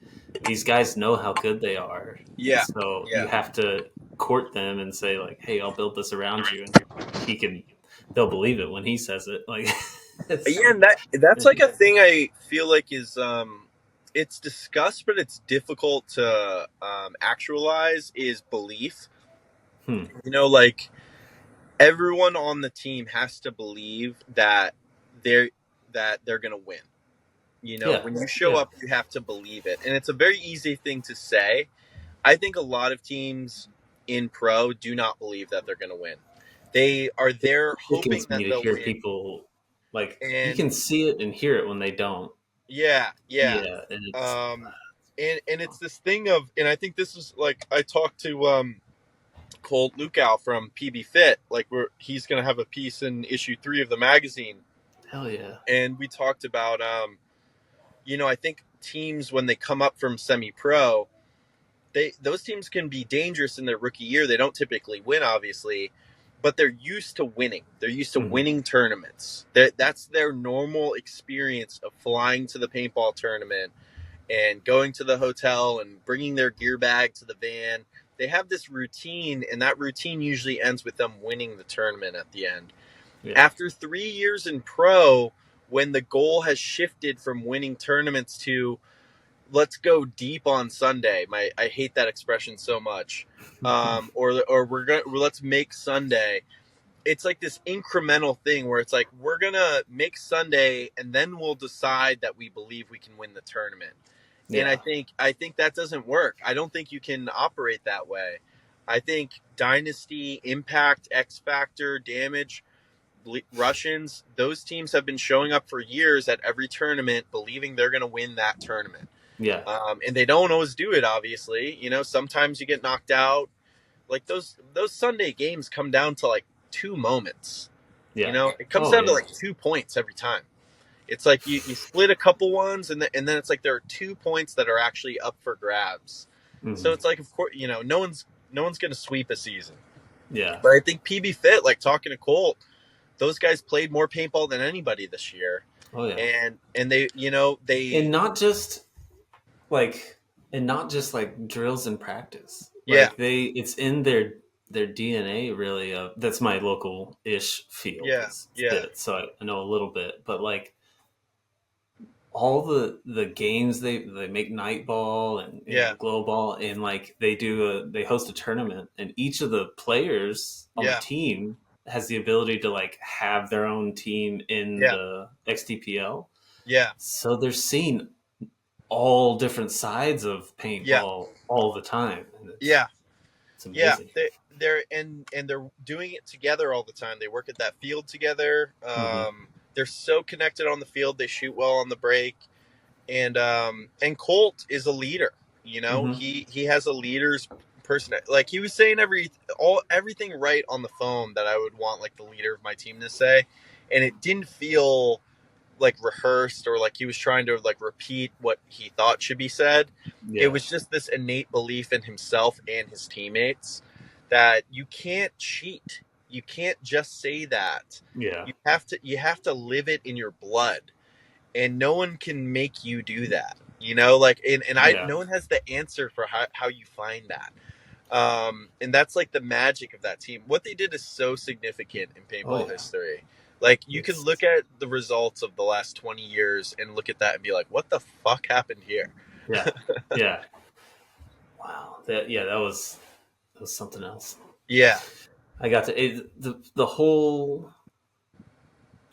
these guys know how good they are, yeah, so you yeah. have to court them and say like, "Hey, I'll build this around you," and he can they'll believe it when he says it. Like it's Yeah, and that's like a thing I feel like is it's discussed, but it's difficult to actualize is belief. hmm, You know, like everyone on the team has to believe they're that they're gonna win. You know, yeah, when you show yeah, up, you have to believe it, and it's a very easy thing to say. I think a lot of teams in pro do not believe that they're gonna win. They are there hoping sickens me that to they'll hear win, people like you and can see it and hear it when they don't. yeah, yeah. Yeah, and it's Um, and it's this thing of, and I think this is like I talked to Colt Lukow from PB Fit, like he's gonna have a piece in issue 3 of the magazine, hell yeah. and we talked about I think teams when they come up from semi pro, those teams can be dangerous in their rookie year. They don't typically win, obviously, but they're used to winning. They're used to Hmm. winning tournaments. That's their normal experience of flying to the paintball tournament and going to the hotel and bringing their gear bag to the van. They have this routine, and that routine usually ends with them winning the tournament at the end. Yeah. After 3 years in pro, when the goal has shifted from winning tournaments to let's go deep on Sunday. I hate that expression so much. Or let's make Sunday. It's like this incremental thing where it's like we're gonna make Sunday and then we'll decide that we believe we can win the tournament. And Yeah. I think that doesn't work. I don't think you can operate that way. I think Dynasty, Impact, X Factor, Damage, Russians, those teams have been showing up for years at every tournament, believing they're going to win that tournament. Yeah. And they don't always do it. Obviously, sometimes you get knocked out. Like those Sunday games come down to like two moments. Yeah. It comes Oh down to yeah. like 2 points every time. It's like you split a couple ones, and then it's like there are 2 points that are actually up for grabs. So Hmm. it's like, of course, no one's going to sweep a season. Yeah. But I think PB Fit, like talking to Colt, those guys played more paintball than anybody this year, Oh yeah. and they And not just like and not just like drills in practice. yeah, Like it's in their DNA really. That's my local ish field yeah, is yeah, fit, so I know a little bit. But like all the games they make night ball and yeah, glow ball, and like they host a tournament, and each of the players on the yeah, team has the ability to like have their own team in yeah, the XDPL, yeah, so they're seeing all different sides of yeah, paintball all the time, and yeah, it's yeah. amazing. They're they're doing it together all the time. They work at that field together. Hmm. They're so connected on the field. They shoot well on the break, and Colt is a leader. Hmm. He has a leader's person. Like he was saying everything right on the phone that I would want like the leader of my team to say, and it didn't feel like rehearsed or like he was trying to like repeat what he thought should be said. It Yeah. was just this innate belief in himself and his teammates that you can't cheat. You can't just say that. Yeah. You have to live it in your blood, and no one can make you do that. Like and I Yeah. no one has the answer for how you find that. And that's like the magic of that team. What they did is so significant in Oh paintball yeah, history. Like you can it's look at the results of the last 20 years and look at that and be like, what the fuck happened here? yeah, yeah. Wow, that was something else. Yeah. I got to the whole.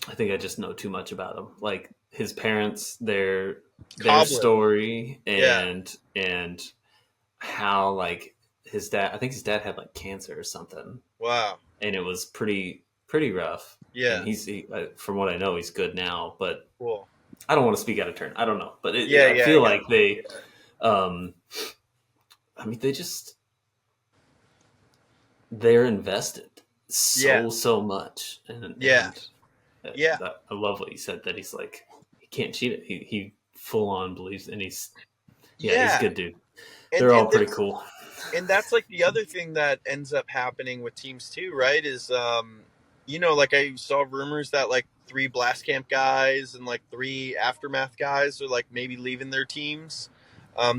I think I just know too much about him. Like his parents, their Cobbler. story, Yeah. and how like his dad. I think his dad had like cancer or something, Wow. and it was pretty rough. And Yeah. from what I know, he's good now. But Cool. I don't want to speak out of turn. I don't know, but Yeah. I Yeah. feel Yeah. like they. Um, I mean, they're invested Yeah. so much, and Yeah. Yeah. I love what you said that he's like he can't cheat it. He full on believes, and he's a Yeah. good dude. And They're all and pretty there's cool. and that's like the other thing that ends up happening with teams too, right? Is like I saw rumors that like three blast camp guys and like three aftermath guys are like maybe leaving their teams.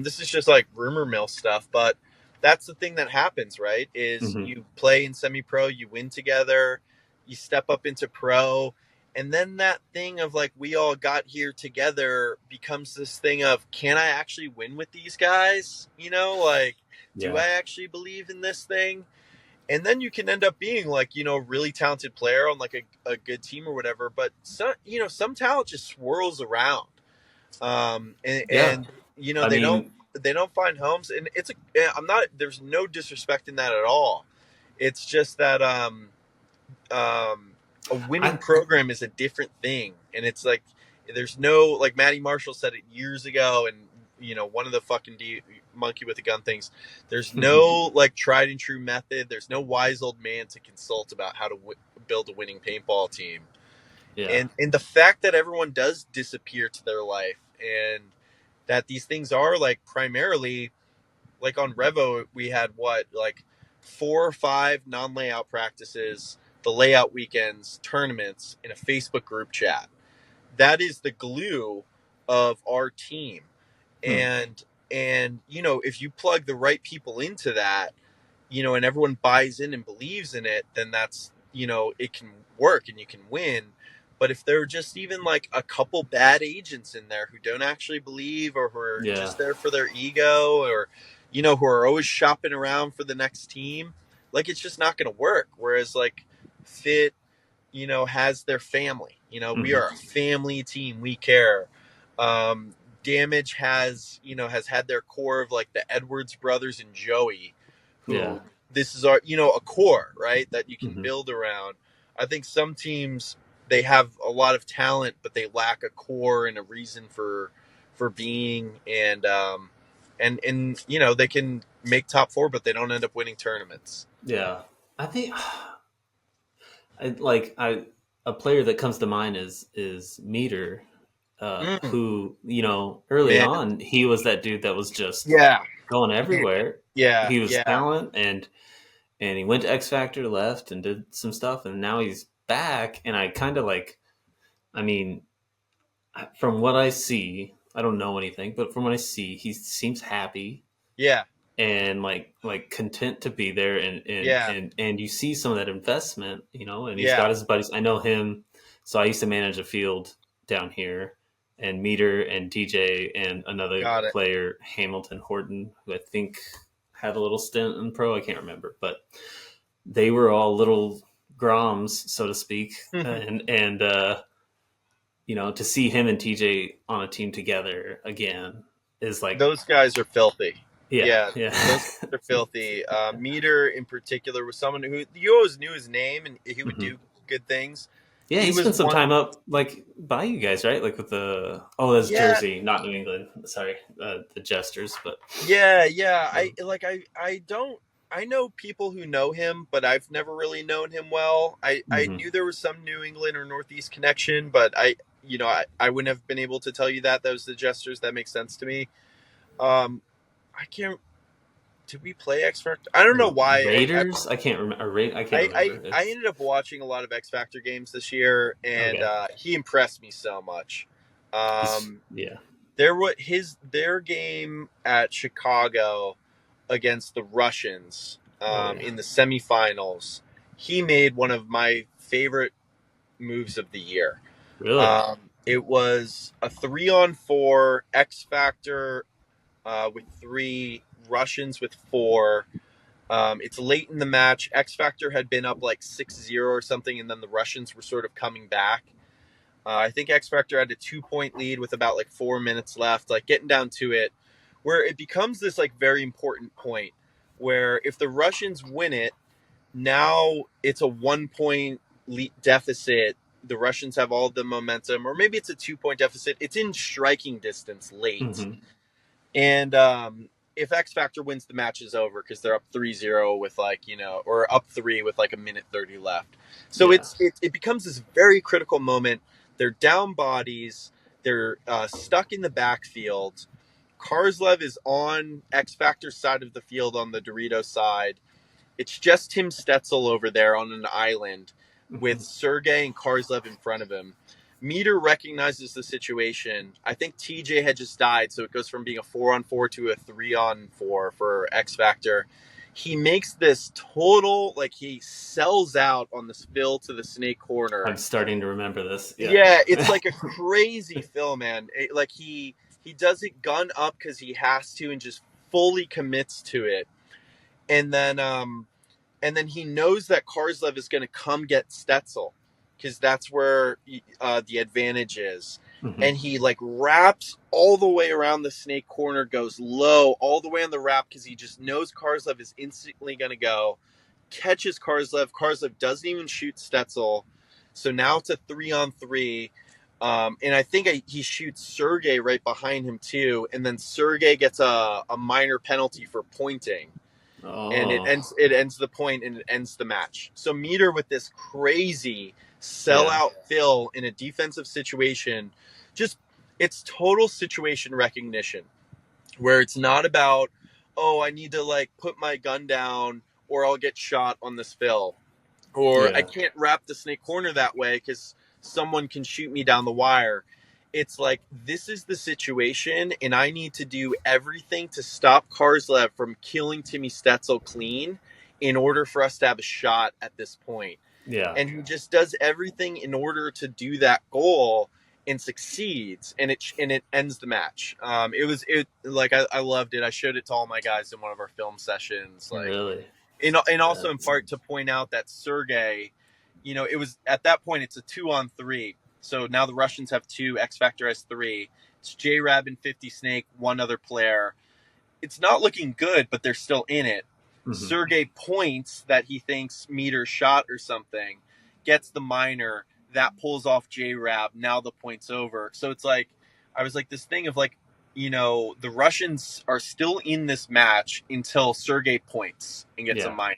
This is just like rumor mill stuff, but that's the thing that happens, right? Is Hmm. you play in semi pro, you win together, you step up into pro, and then that thing of like we all got here together becomes this thing of can I actually win with these guys? Like do Yeah, I actually believe in this thing? And then you can end up being like a really talented player on like a good team or whatever, but some talent just swirls around, yeah. and I mean, they don't find homes, and I'm not, there's no disrespect in that at all. It's just that a winning I program is a different thing, and it's like there's no, like Matty Marshall said it years ago, and one of the fucking monkey with a gun things. There's no like tried and true method. There's no wise old man to consult about how to build a winning paintball team, yeah, and the fact that everyone does disappear to their life, and that these things are like primarily like on Revo, we had what, like 4 or 5 non-layout practices, the layout weekends, tournaments, in a Facebook group chat. That is the glue of our team. hmm. And if you plug the right people into that, and everyone buys in and believes in it, then that's, it can work and you can win. But if there are just even like a couple bad agents in there who don't actually believe, or who are Yeah, just there for their ego, or, who are always shopping around for the next team, like it's just not going to work. Whereas like Fit, has their family, we hmm, are a family team. We care. Um, Damage has had their core of like the Edwards brothers and Joey, yeah, who this is our, a core, right, that you can hmm, build around. I think some teams, they have a lot of talent, but they lack a core and a reason for being, and they can make top four, but they don't end up winning tournaments. yeah. I think I a player that comes to mind is Meter, Mm, who early man, on he was that dude that was just yeah, going everywhere. yeah, He was yeah, talent, and he went to X Factor, left, and did some stuff, and now he's back. And I kind of like, I mean, from what I see, I don't know anything, but from what I see, he seems happy yeah, and like content to be there, yeah, and you see some of that investment, and he's yeah. got his buddies. I know him, so I used to manage a field down here, and Meter and DJ and another Got it. player, Hamilton Horton, who I think had a little stint in pro. I can't remember, but they were all little Groms, so to speak, and to see him and TJ on a team together again is like, Those guys are filthy. yeah, Yeah, yeah. those guys are filthy. Meter in particular was someone who you always knew his name and he would Hmm. do good things. Yeah, He he was spent some one. time up like by you guys, right? Like with that's Yeah, Jersey, not New England. Sorry, the Jesters, but yeah, yeah. I um, like. I don't. I know people who know him, but I've never really known him well. I mhm. knew there was some New England or Northeast connection, but I wouldn't have been able to tell you that. Those the gestures that make sense to me. Um, I can't. Did we play X Factor? I don't know The why. Raiders. I can't remember. I can't remember. I It's ended up watching a lot of X Factor games this year, and okay. he impressed me so much. He's Um, yeah. their game at Chicago against the Russians Oh yeah. in the semifinals, he made one of my favorite moves of the year. Really? It was a 3-on-4 X Factor with 3, Russians with 4. It's late in the match. X Factor had been up like 6-0 or something, and then the Russians were sort of coming back. I think X Factor had a 2-point lead with about like 4 minutes left, like getting down to it, where it becomes this like very important point where if the Russians win it, now it's a 1-point deficit. The Russians have all the momentum, or maybe it's a 2-point deficit. It's in striking distance late. Mm-hmm. And if X Factor wins, the match is over because they're up 3-0 with like, or up 3 with like a minute 30 left. So Yeah. it becomes this very critical moment. They're down bodies. They're stuck in the backfield. Karslev is on X Factor's side of the field on the Dorito side. It's just Tim Stetzel over there on an island with Mm-hmm. Sergey and Karslev in front of him. Meter recognizes the situation. I think TJ had just died, so it goes from being a 4-on-4 to a 3-on-4 for X Factor. He makes this total, like he sells out on this fill to the snake corner. I'm starting to remember this. Yeah. Yeah, it's like a crazy fill, man. Like he does it gun up because he has to and just fully commits to it. And then he knows that Karslev is going to come get Stetzel because that's where the advantage is. Mm-hmm. And he like wraps all the way around the snake corner, goes low all the way on the wrap because he just knows Karslev is instantly going to go. Catches Karslev. Karslev doesn't even shoot Stetzel. So now it's a 3-on-3. And I think he shoots Sergey right behind him too. And then Sergey gets a minor penalty for pointing. And it Oh ends the point and it ends the match. So Meter with this crazy yeah. sellout fill in a defensive situation, just it's total situation recognition, where it's not about, oh, I need to like put my gun down or I'll get shot on this fill, or I Yeah. can't wrap the snake corner that way because someone can shoot me down the wire. It's like, this is the situation, and I need to do everything to stop Karslev from killing Timmy Stetzel clean in order for us to have a shot at this point. Yeah. And he just does everything in order to do that goal and succeeds, and it ends the match. It like I loved it. I showed it to all my guys in one of our film sessions, like, Really. and also in That's part to point out that Sergey, it was at that point it's a 2-on-3. So now the Russians have 2, X Factor has 3. It's J-Rab and 50 Snake, one other player. It's not looking good, but they're still in it. mm-hmm. Sergey points that he thinks Meter shot or something, gets the minor, that pulls off J-Rab. Now the point's over. So it's like, I was like, this thing of like, the Russians are still in this match until Sergey points and gets a Yeah. minor.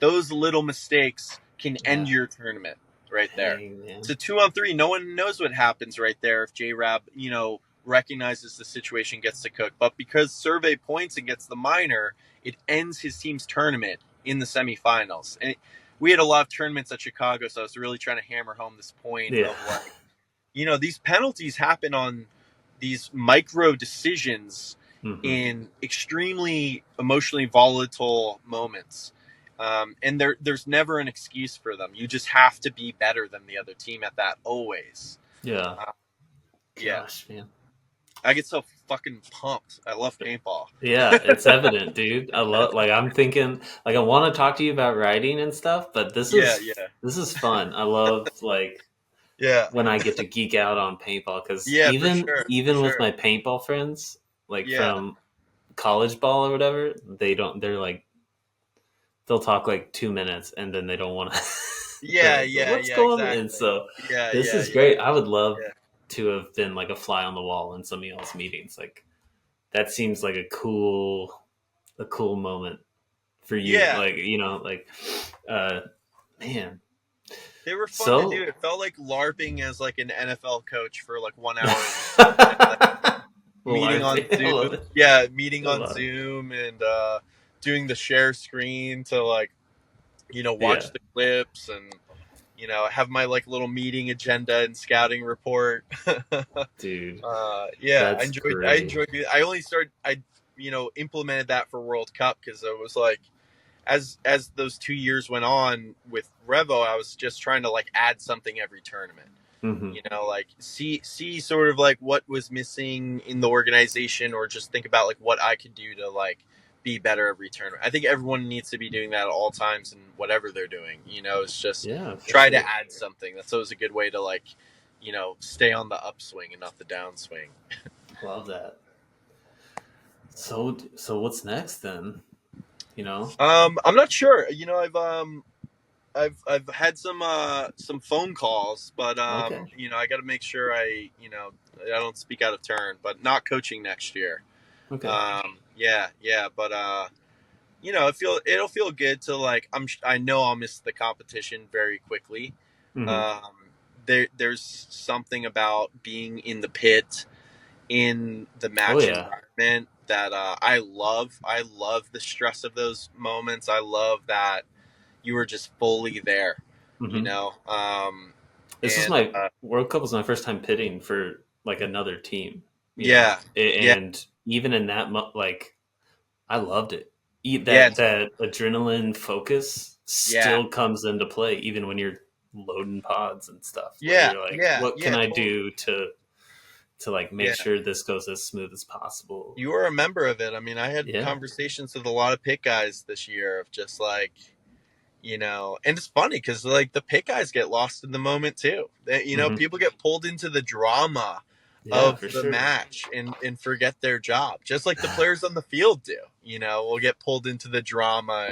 Those little mistakes can end Yeah. your tournament right there. Dang, man. It's a 2-on-3. No one knows what happens right there if J-Rab, recognizes the situation, gets to cook. But because Survey points and gets the minor, it ends his team's tournament in the semifinals. And we had a lot of tournaments at Chicago, so I was really trying to hammer home this point Yeah. of like, these penalties happen on these micro decisions mm-hmm. in extremely emotionally volatile moments. And there's never an excuse for them. You just have to be better than the other team at that always. Yeah. Yeah. Gosh, man. I get so fucking pumped. I love paintball. Yeah, it's evident, dude. I love, like, I'm thinking, like, I want to talk to you about writing and stuff, but this Yeah, is fun. I love, like, yeah, when I get to geek out on paintball, because yeah, for even sure, even for with sure. my paintball friends, like Yeah, from college ball or whatever, they're like, they'll talk like 2 minutes and then they don't want to. yeah, Like, yeah, what's yeah, going on? And exactly. so Yeah, this yeah, is yeah, great. I would love yeah. to have been like a fly on the wall in some of y'all's meetings. Like, that seems like a cool moment for you. Yeah, Like, man. they were fun to do. So It felt like LARPing as like an NFL coach for like 1 hour a week. Like meeting on LARPing. I love Zoom. it. Yeah, meeting I on love it. Zoom and doing the share screen to like, Yeah, watch the clips and have my like little meeting agenda and scouting report. dude, Yeah, I that's enjoyed. I great. enjoyed. I only started. implemented that for World Cup, because it was like, as those 2 years went on with Revo, I was just trying to like add something every tournament. Mm-hmm. Like see sort of like what was missing in the organization, or just think about like what I could do to like be better every tournament. I think everyone needs to be doing that at all times and whatever they're doing. It's just Yeah, for try to sure. add something. That's always a good way to like, stay on the upswing and not the downswing. Love that. So what's next then? I'm not sure. I've had some phone calls, but Okay. I got to make sure I don't speak out of turn. But not coaching next year. Okay. Yeah, but it'll feel good to like, I know I'll miss the competition very quickly. Mm-hmm. Um, there's something about being in the pit, in the Oh match yeah. environment, that I love. I love the stress of those moments. I love that you were just fully there, you Mm-hmm. know. This was And my World Cup was my first time pitting for like another team. yeah, yeah, And even in that, like I loved it. yeah, That adrenaline focus yeah, still comes into play, even when you're loading pods and stuff. Where yeah, you're like, yeah, what can yeah, I totally. do to like make Yeah. sure this goes as smooth as possible? You were a member of it. I mean, I had Yeah. conversations with a lot of pit guys this year of just like, and it's funny because like the pit guys get lost in the moment too. Hmm. People get pulled into the drama Yeah, of for the sure. match and forget their job, just like the players on the field do. Will get pulled into the drama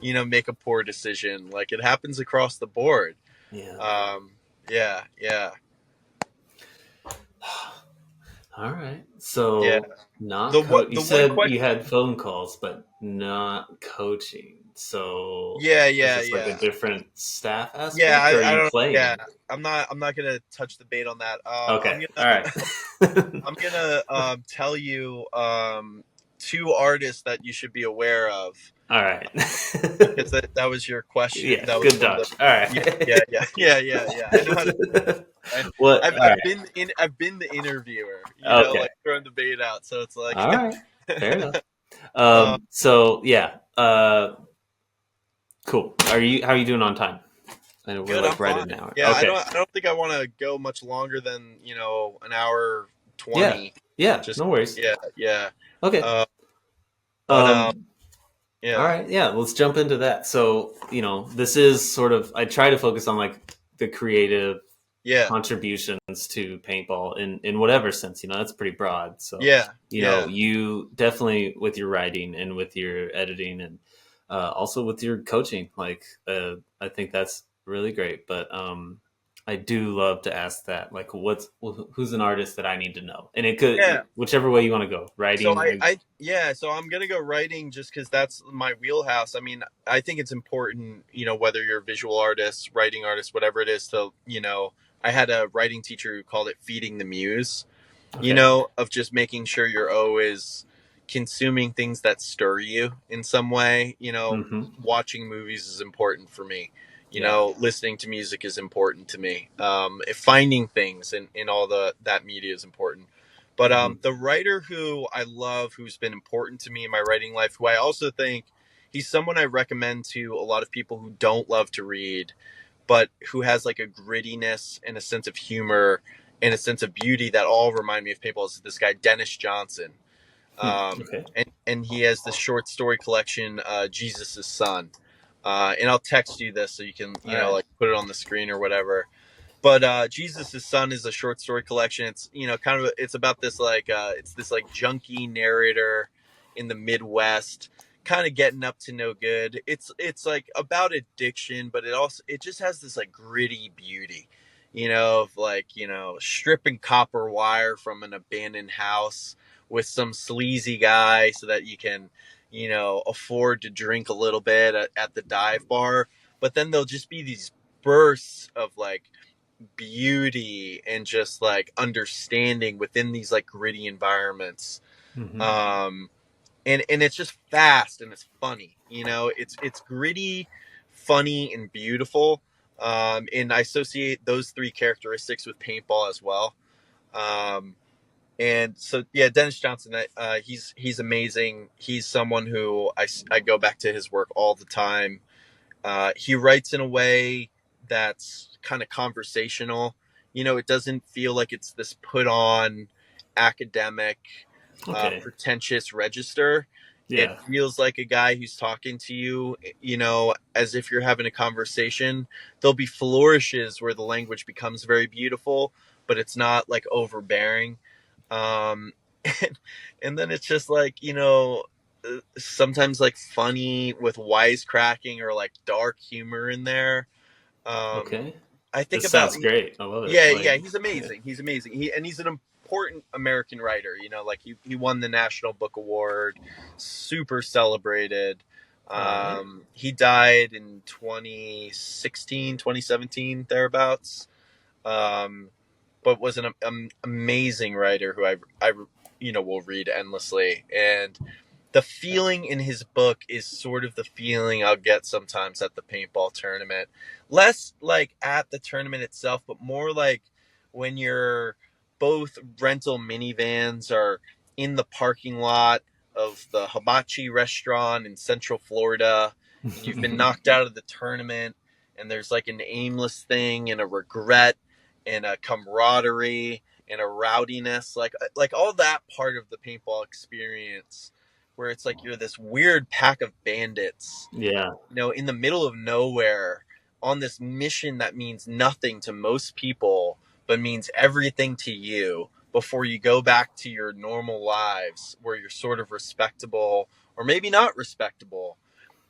and make a poor decision. Like, it happens across the board. Yeah. um yeah, yeah, All right. yeah. So not the what You the one said you question had phone calls, but not coaching. So Yeah, is yeah, this like a yeah. different staff Yeah, aspect, or are I you don't. Yeah, playing? I'm not gonna touch the bait on that. Okay. I'm All gonna right. I'm gonna tell you two artists that you should be aware of, All right. because that was your question. Yeah. That was Good one of the. dodge. All Yeah, right. yeah, yeah, yeah, yeah, yeah. I know how to do it. I, What? I've All I've right. been in I've been the interviewer. Okay. Like throwing the bait out. So it's like, All right. Fair enough. uh, So yeah. Cool. How are you doing on time? I know we're good. I'm like right at fine. an hour. Yeah, I Okay. don't think I want to go much longer than an hour Yeah. 20. Yeah. Just No worries. yeah, yeah. Okay. Uh, but Um, all yeah, right. Yeah. Let's jump into that. So, this is sort of, I try to focus on like the creative yeah, contributions to paintball in whatever sense. That's pretty broad. So, yeah, yeah, you definitely, with your writing and with your editing and also with your coaching, like I think that's really great. But I do love to ask that, like, who's an artist that I need to know, and it could yeah. whichever way you want to go. So Writing, yeah, so I'm gonna go writing just because that's my wheelhouse. I mean, I think it's important, whether you're a visual artist, writing artist, whatever it is, to I had a writing teacher who called it feeding the muse, okay. of just making sure your O is consuming things that stir you in some way. Mm-hmm. Watching movies is important for me. Yeah. Listening to music is important to me. Finding things in all that media is important. But Mm-hmm. the writer who I love, who's been important to me in my writing life, who I also think he's someone I recommend to a lot of people who don't love to read, but who has like a grittiness and a sense of humor and a sense of beauty that all remind me of paintball, is this guy Dennis Johnson. Okay. And he has this short story collection, Jesus' Son. And I'll text you this so you can, All right. like put it on the screen or whatever. But Jesus' Son is a short story collection. It's kind of, it's about this like it's this like junkie narrator in the Midwest, kind of getting up to no good. It's like about addiction, but it just has this like gritty beauty, of like stripping copper wire from an abandoned house with some sleazy guy so that you can afford to drink a little bit at the dive bar. But then there'll just be these bursts of like beauty and just like understanding within these like gritty environments. Mm-hmm. um and it's just fast and it's funny. It's gritty, funny, and beautiful. And I associate those three characteristics with paintball as well. um And so yeah, Dennis Johnson, he's amazing. He's someone who I go back to his work all the time. He writes in a way that's kind of conversational. It doesn't feel like it's this put on academic, Okay. pretentious register. It Yeah. feels like a guy who's talking to you, as if you're having a conversation. There'll be flourishes where the language becomes very beautiful, but it's not like overbearing. Um, and, and then it's just like, sometimes like funny with wisecracking or like dark humor in there. Um, Okay. I think This about sounds great. I love it. Yeah, Like, yeah, he's amazing. He's amazing. He's an important American writer. Like he won the National Book Award, super celebrated. all right. He died in 2016, 2017 thereabouts. Um, but was an amazing writer who I will read endlessly. And the feeling in his book is sort of the feeling I'll get sometimes at the paintball tournament. Less like at the tournament itself, but more like when you're both rental minivans are in the parking lot of the hibachi restaurant in Central Florida, and you've been knocked out of the tournament, and there's like an aimless thing and a regret and a camaraderie and a rowdiness, like all that part of the paintball experience, where it's like you're this weird pack of bandits, Yeah. in the middle of nowhere on this mission that means nothing to most people, but means everything to you before you go back to your normal lives where you're sort of respectable or maybe not respectable.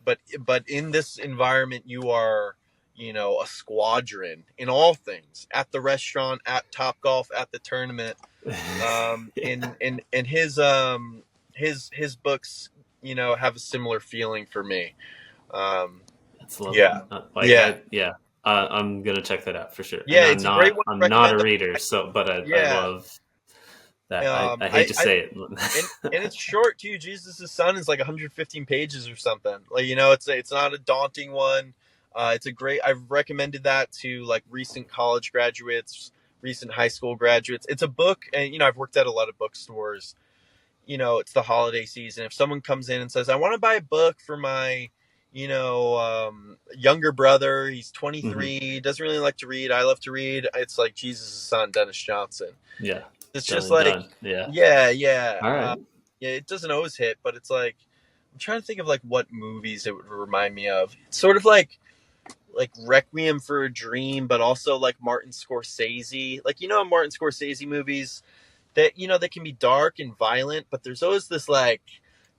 But in this environment, you are, a squadron in all things, at the restaurant, at Top Golf, at the tournament. Yeah. And his books, have a similar feeling for me. um That's lovely. yeah Like yeah I'm gonna check that out for sure. And yeah it's a great one to I'm not a recommend. reader, so but I Yeah. love that. I hate to I say and it. it's short too. Jesus' Son is like 115 pages or something. Like, it's not a daunting one. It's a great. I've recommended that to like recent college graduates, recent high school graduates. It's a book, and I've worked at a lot of bookstores. It's the holiday season. If someone comes in and says, "I want to buy a book for my, younger brother. He's Hmm. 23, doesn't really like to read. I love to read." It's like Jesus' Son, Dennis Johnson. Yeah. It's Done just and like, done. Yeah. yeah, yeah, All right. yeah. It doesn't always hit, but it's like I'm trying to think of like what movies it would remind me of. It's sort of like Requiem for a Dream, but also like Martin Scorsese. Like, Martin Scorsese movies that they can be dark and violent, but there's always this like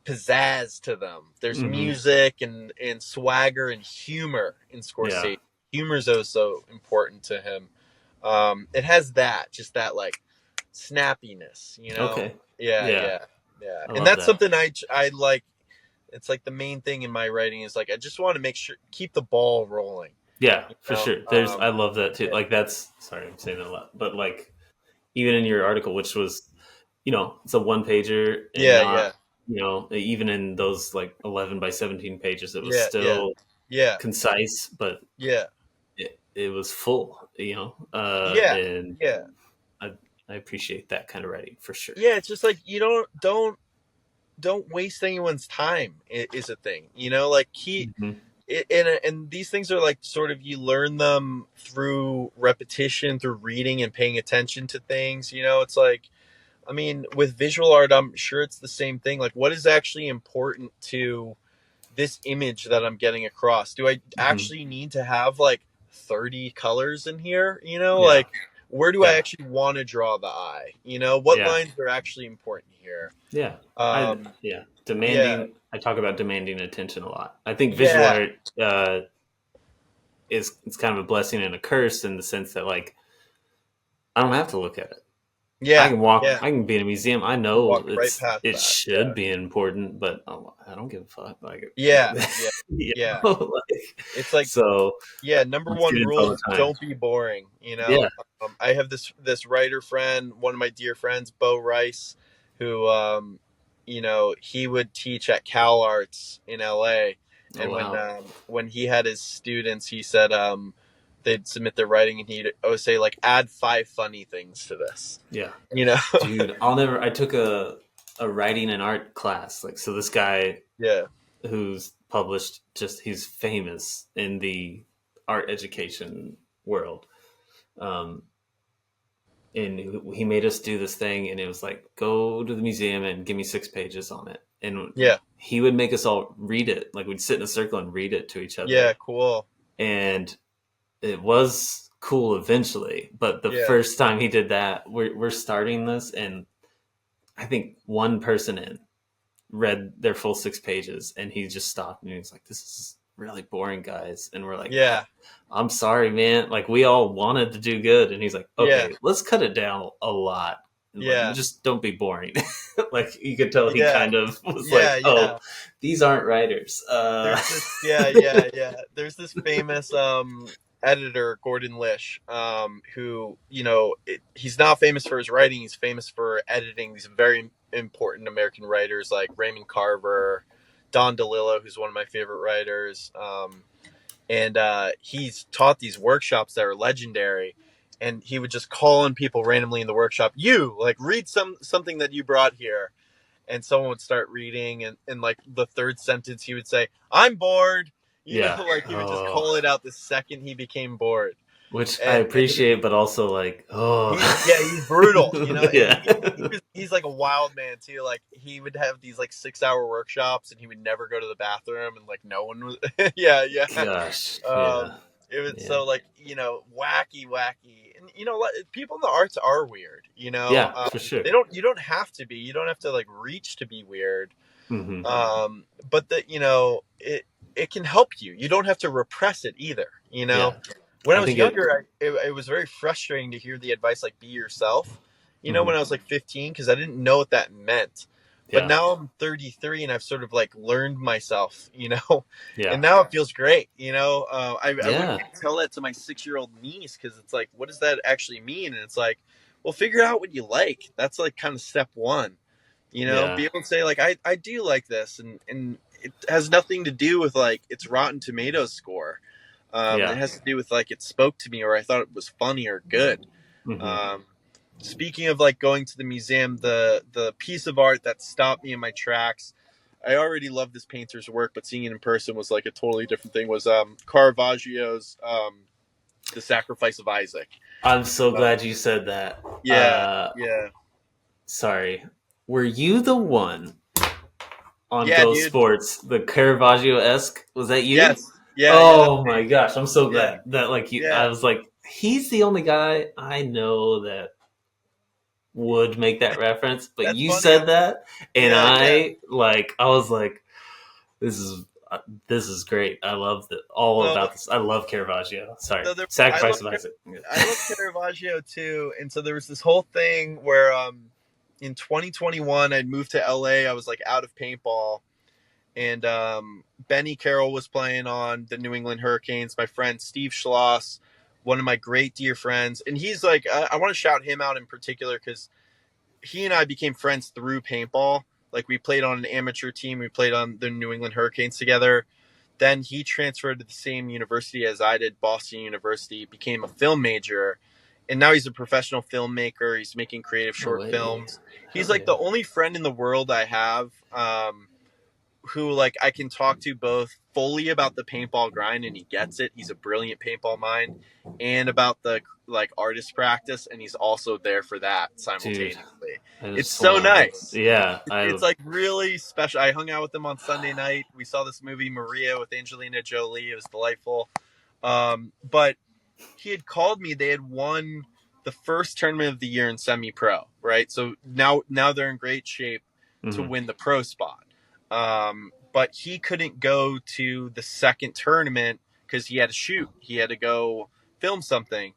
pizzazz to them. There's Hmm. music and swagger and humor in Yeah. Scorsese. Humor's also important to him. It has that, just that like snappiness. Okay. Yeah, Yeah. yeah, yeah. I And love that's that. something I like. It's like the main thing in my writing is like I just want to make sure keep the ball rolling. Yeah, You for know, sure. I love that too. yeah, Like that's sorry, I'm saying that a lot, but like even in your article, which was, it's a one pager and yeah, yeah, not, even in those like 11 by 17 pages, it was yeah, yeah, still yeah, concise, but yeah, it was full, yeah, and yeah. I, I appreciate that kind of writing for sure. Yeah, it's just like you don't waste anyone's time is a thing. Like keep Hmm. it, and these things are like sort of you learn them through repetition, through reading and paying attention to things. It's like, I mean, with visual art, I'm sure it's the same thing. Like, what is actually important to this image that I'm getting across? Do I Hmm. actually need to have like 30 colors in here? Yeah. Like, where do I Yeah. actually want to draw the eye? What Yeah. lines are actually important here? Yeah. Um, Yeah. yeah, I talk about demanding attention a lot. I think visual yeah, art, is it's kind of a blessing and a curse in the sense that like I don't have to look at it. yeah, yeah. I can be in a museum. I You walk know right past it that. should Yeah, be important, but I don't give a fuck. Like, yeah, yeah, you yeah. like, It's like, so yeah, number with one students all rule the is time. don't be boring. Yeah. I have this writer friend, one of my dear friends, Bo Rice, who he would teach at Cal Arts in LA, Oh and wow. when he had his students, he said they'd submit their writing, and he'd always say like, add 5 funny things to this. Yeah. You know? Dude, I took a writing and art class. Like, so this guy Yeah. who's published, just he's famous in the art education world. Um, and he made us do this thing, and it was like, go to the museum and give me 6 pages on it. And Yeah. he would make us all read it. Like, we'd sit in a circle and read it to each Yeah. other. Cool. And it was cool eventually. But the Yeah. first time he did that, we're starting this, and I think one person in read their full 6 pages, and he just stopped and he was like, "This is really boring, guys." And we're like, Yeah. "I'm sorry, man. Like, we all wanted to do good." And he's like, Yeah. "Okay, let's cut it down a lot. And Yeah. like, just don't be boring." Like, you could tell he Yeah. kind of was Yeah. like, Yeah. "Oh, these aren't writers." There's this, yeah. There's this famous editor, Gordon Lish, who, he's not famous for his writing. He's famous for editing these very important American writers like Raymond Carver, Don DeLillo, who's one of my favorite writers. And he's taught these workshops that are legendary. And he would just call on people randomly in the workshop. You, like, read something that you brought here. And someone would start reading, and like the third sentence he would say, "I'm bored." Yeah. Like, he would just call it out the second he became bored. Which I And appreciate, but also like, oh, he's brutal, yeah, and he's like a wild man too. Like, he would have these like 6-hour workshops, and he would never go to the bathroom, and like no one was yeah. gosh, um yeah, it was yeah, so like, wacky, and people in the arts are weird, yeah, for sure. you don't have to be, you don't have to like reach to be weird. Hmm. But that, it can help you. You don't have to repress it either. Yeah, When I I was think it. younger, it was very frustrating to hear the advice like, be yourself. Mhm. When I was like 15, because I didn't know what that meant. But Yeah, now I'm 33, and I've sort of like learned myself, yeah, and now it feels great. I yeah, wouldn't tell that to my 6-year-old niece, because it's like, what does that actually mean? And it's like, well, figure out what you like. That's like kind of step one. yeah, Be able to say like, I do like this, and it has nothing to do with like its Rotten Tomatoes score. It yeah. has to do with like, it spoke to me, or I thought it was funny or good. Hmm. Um, Speaking of like going to the museum, the piece of art that stopped me in my tracks. I already love this painter's work, but seeing it in person was like a totally different thing. Was Caravaggio's The Sacrifice of Isaac. I'm so Uh, glad you said that. yeah, yeah, Sorry, were you the one on yeah, Go dude. Sports, the Caravaggio-esque? Was that you? Yes, yeah, that's Oh me. my gosh, I'm so Yeah, glad that like you. I yeah. was like, he's the only guy I know that would make that reference, but That's you funny. said that, and Yeah. I was like, this is this is great. I love all So, about this. I love Caravaggio. Sorry, so Sacrifice of Isaac. I love Caravaggio too, and so there was this whole thing where in 2021 I'd moved to LA. I was like out of paintball, and Benny Carroll was playing on the New England Hurricanes. My friend Steve Schloss, one of my great dear friends, and he's like, I want to shout him out in particular because he and I became friends through paintball. Like, we played on an amateur team. We played on the New England Hurricanes together. Then he transferred to the same university as I did, Boston University, became a film major, and now he's a professional filmmaker. He's making creative No short way. films. He's Hell like the yeah. only friend in the world I have, who like I can talk to both fully about the paintball grind, and he gets it. He's a brilliant paintball mind, and about the like artist practice, and he's also there for that Dude, simultaneously. I It's just so want nice. to. Yeah, It's like really special. I hung out with him on Sunday night. We saw this movie Maria with Angelina Jolie. It was delightful. But he had called me. They had won the first tournament of the year in semi-pro, right? So now they're in great shape to Mhm. win the pro spot. But he couldn't go to the second tournament because he had to shoot. He had to go film something.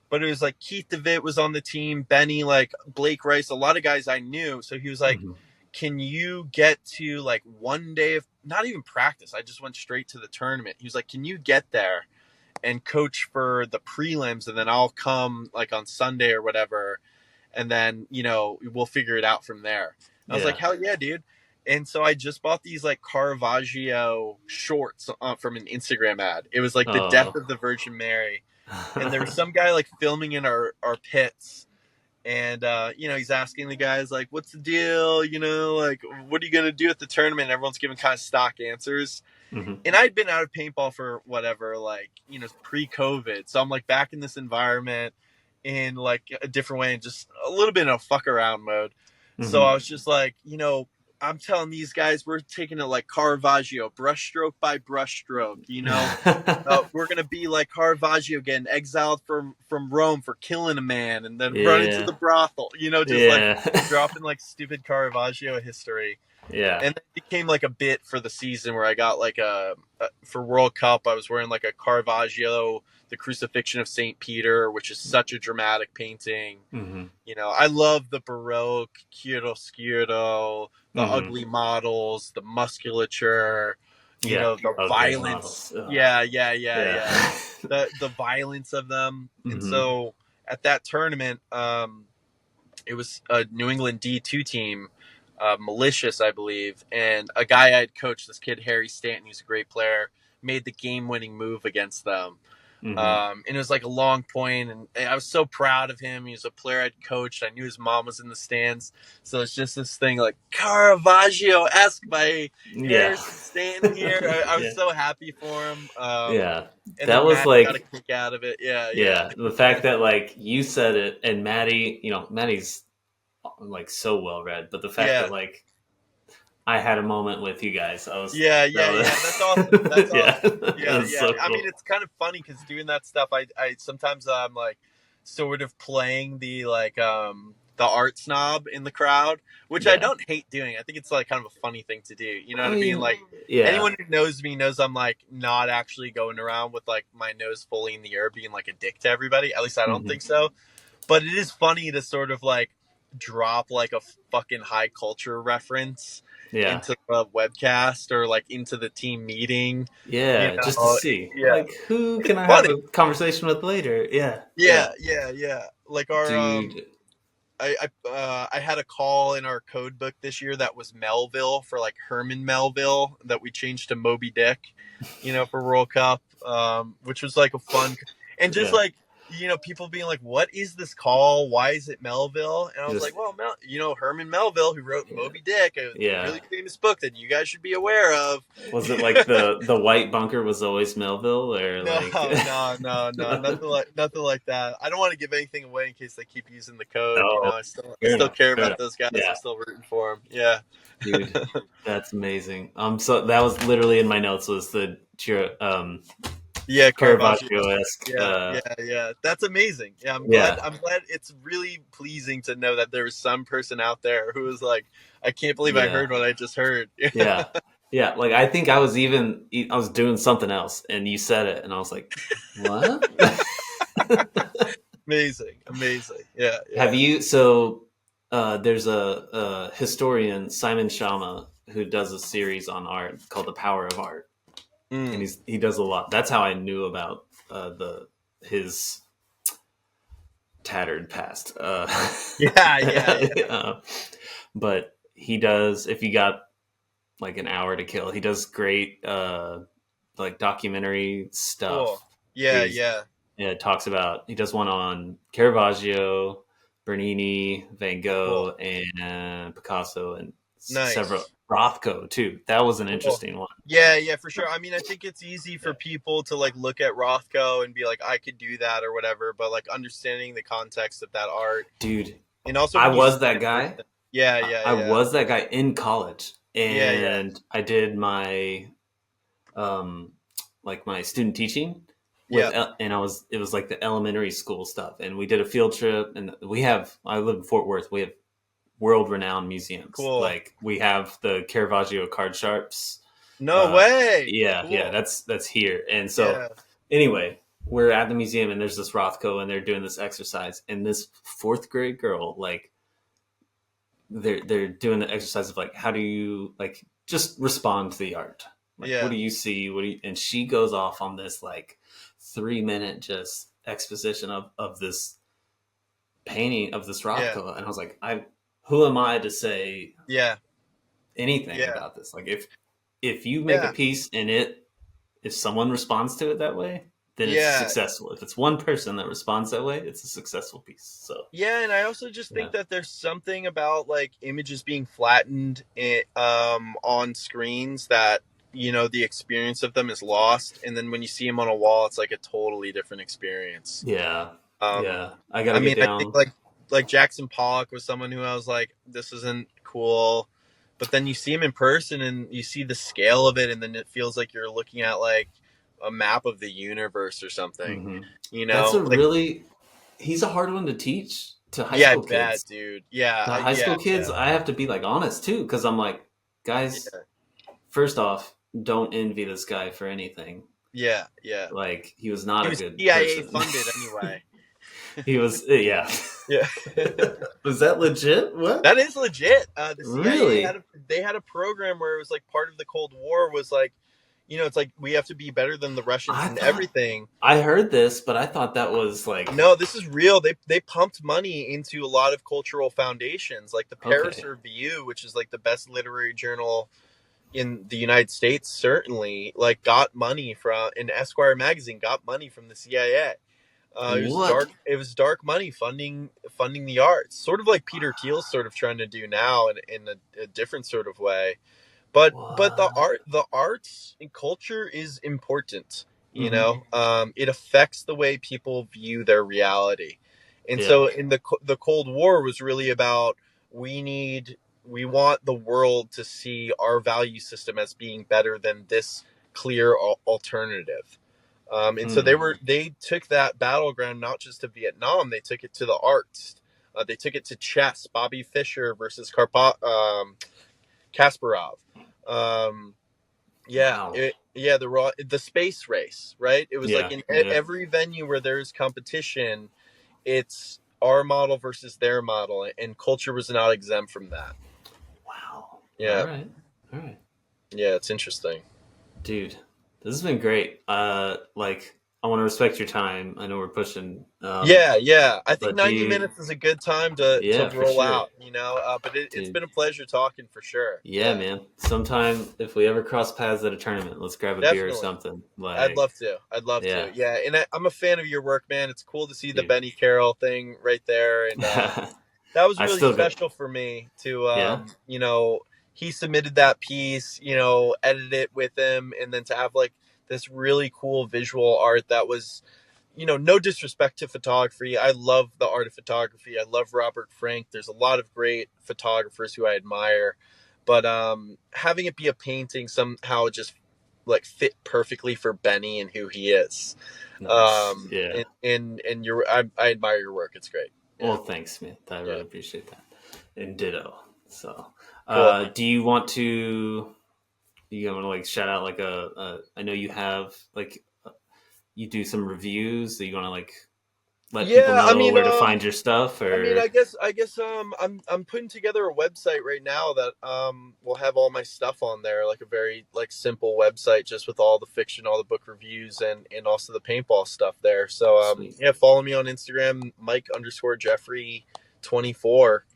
But it was like Keith DeVitt was on the team, Benny, like Blake Rice, a lot of guys I knew. So he was like, Mhm. can you get to like one day of not even practice? I just went straight to the tournament. He was like, can you get there and coach for the prelims, and then I'll come like on Sunday or whatever, and then we'll figure it out from there. I was like, Yeah. hell yeah, dude. And so I just bought these like Caravaggio shorts from an Instagram ad. It was like the death Oh, of the Virgin Mary. and there was some guy like filming in our pits, and he's asking the guys like, "What's the deal? Like, what are you gonna do at the tournament?" And everyone's giving kind of stock answers. Hmm. And I'd been out of paintball for whatever, like, pre-COVID. So I'm like back in this environment in like a different way and just a little bit in a fuck around mode. So Hmm. I was just like, I'm telling these guys we're taking it like Caravaggio, brushstroke by brushstroke. We're gonna be like Caravaggio, getting exiled from Rome for killing a man, and then run into Yeah. the brothel. Just like Yeah. dropping like stupid Caravaggio history. Yeah. And then it became like a bit for the season where I got like for World Cup, I was wearing like a Caravaggio, the Crucifixion of Saint Peter, which is such a dramatic painting. Hmm. I love the Baroque, chiaroscuro, the Hmm. ugly models, the musculature, Yeah. the Ugly violence. models. Ugh. Yeah. Yeah. The violence of them. And Hmm. so at that tournament, it was a New England D2 team, Malicious, I believe, and a guy I'd coached, this kid Harry Stanton, who's a great player, made the game-winning move against them. Hmm. And it was like a long point, and I was so proud of him. He was a player I'd coached. I knew his mom was in the stands, so it's just this thing like Caravaggio-esque by Yeah. Harrison Stanton here. I was Yeah. so happy for him. Yeah. And That then was Matt got a like, kick out of it. Yeah. yeah, the fact that like you said it and Maddie, Maddie's like so well read, but the fact that Yeah. like I had a moment with you guys, that Yeah. That's awesome. was That's yeah, awesome. that was Yeah. so I mean, cool. it's kind of funny because doing that stuff, I sometimes I'm like sort of playing the art snob in the crowd, which I Yeah. don't hate doing. I think it's like kind of a funny thing to do. You know I what I mean? mean, Like yeah. anyone who knows me knows I'm like not actually going around with like my nose fully in the air, being like a dick to everybody. At least I don't Hmm. think so. But it is funny to sort of like drop like a fucking high culture reference Yeah. into the webcast or like into the team meeting. You Yeah, just to know, see. yeah, Like who it's can I have funny. a conversation with later? Yeah. Yeah. Yeah. Like our Dude. I had a call in our code book this year that was Melville for like Herman Melville that we changed to Moby Dick, for World Cup, which was like a fun and just Yeah. like people being like, "What is this call? Why is it Melville?" And I was Just like, "Well, Herman Melville, who wrote yeah. Moby Dick, a Yeah. really famous book that you guys should be aware of." Was it like the white bunker was always Melville or No, like nothing like that. I don't want to give anything away in case they keep using the code. Oh, I fair still enough. care Fair about enough. those guys. I'm Yeah. still rooting for them. Yeah, Dude, that's amazing. So that was literally in my notes was the yeah, Caravaggio. Caravaggio-esque. Yeah. That's amazing. Yeah, I'm glad. Yeah, I'm glad. It's really pleasing to know that there was some person out there who was like, "I can't believe I yeah, heard what I just heard." yeah, yeah. Like I think I was doing something else, and you said it, and I was like, "What?" Amazing. Yeah. Have you? So there's a historian, Simon Schama, who does a series on art called "The Power of Art," and Mm. he does a lot. That's how I knew about the his tattered past. Yeah. Uh, but he does. If you got like an hour to kill, he does great like documentary Cool. stuff. Where he's Yeah. yeah, talks about he does one on Caravaggio, Bernini, Van Cool. Gogh, and Picasso, and several Nice. Rothko too. That was an Cool. interesting one, Yeah, for sure. I mean, I think it's easy yeah. for people to like look at Rothko and be like, I could do that or whatever, but like understanding the context of that art Dude. and also I when you see was that it in guy. person. Yeah, I was that guy in college, yeah. and I did my um like my student teaching Yeah. and it was like the elementary school stuff, and we did a field trip, and I live in Fort Worth. We have world renowned museums. Cool. Like we have the Caravaggio card sharps. No way. Yeah, Cool. that's here. And so Yeah. anyway, we're at the museum, and there's this Rothko, and they're doing this exercise, and this fourth grade girl, like they're doing the exercise of like, how do you like just respond to the art? Like, what Yeah. do you see? And she goes off on this like 3 minute just exposition of this painting of this Yeah. Rothko, and I was like, who am I to say Yeah. anything Yeah. about this? Like, if you make a Yeah. piece and if someone responds to it that way, then it's Yeah. successful. If it's one person that responds that way, it's a successful piece. So Yeah, and I also just yeah, think that there's something about like images being flattened on screens that the experience of them is lost, and then when you see them on a wall, it's like a totally different experience. yeah, Um, yeah. I got I to get mean, I think down. like Jackson Pollock was someone who I was like, this isn't cool, but then you see him in person and you see the scale of it, and then it feels like you're looking at like a map of the universe or something. Hmm. That's a Like really he's a hard one to teach to high yeah, I school bet, kids. dude. Yeah, To high yeah, school kids, I have to be like honest too, because I'm like, guys, yeah, first off, don't envy this guy for anything. yeah, yeah. Like he was not He a was good CIA person. funded anyway. He was, yeah. Yeah. Was that legit? What? That is legit. The CIA Really? they had a program where it was like part of the Cold War was like, it's like we have to be better than the Russians I and thought everything. I heard this, but I thought that was like No, this is real. They pumped money into a lot of cultural foundations, like the Paris okay. Review, which is like the best literary journal in the United States. Certainly, like got money from, and Esquire magazine got money from the CIA. It was What? dark. It was dark money funding the arts, sort of like Peter Thiel's sort of trying to do now, in a different sort of way. But What? the arts and culture is important. Hmm. It affects the way people view their reality, and Yeah. so in the Cold War was really about we want the world to see our value system as being better than this clear alternative. And so Hmm. they took that battleground not just to Vietnam, they took it to the arts. They took it to chess, Bobby Fischer versus Kasparov. Um, yeah, Wow. the space race, right? It was like Yeah. in Yeah. every venue where there's competition, it's our model versus their model, and culture was not exempt from that. Wow. All Yeah, right. All right. yeah, it's interesting. Dude, this has been great. Like I want to respect your time. I know we're pushing, Yeah, yeah. I think but 90 dude, minutes is a good time to yeah, for roll sure, out, but it's dude. been a pleasure talking for sure. Yeah, Yeah, man. Sometime if we ever cross paths at a tournament, let's grab a beer or definitely. something. I'd Like, love to. I'd love yeah. to. Yeah, and I'm a fan of your work, man. It's cool to see the Dude. Benny Carroll thing right there, and that was I really still got, special for me to, yeah. he submitted that piece, edited it with him, and then to have like this really cool visual art that was, no disrespect to photography. I love the art of photography. I love Robert Frank. There's a lot of great photographers who I admire, but having it be a painting somehow just like fit perfectly for Benny and who he is. Nice. Yeah. And I admire your work. It's great. Well, Yeah, thanks, man. I yeah, really appreciate that. And ditto. So, cool. do you want to? You want to like shout out like I know you have like you do some reviews. So you want to like let people Yeah, know where to find your stuff, or I guess I'm putting together a website right now that will have all my stuff on there, like a very like simple website just with all the fiction, all the book reviews, and also the paintball stuff there. So sweet. yeah, follow me on Instagram, Mike_Jeffrey 24.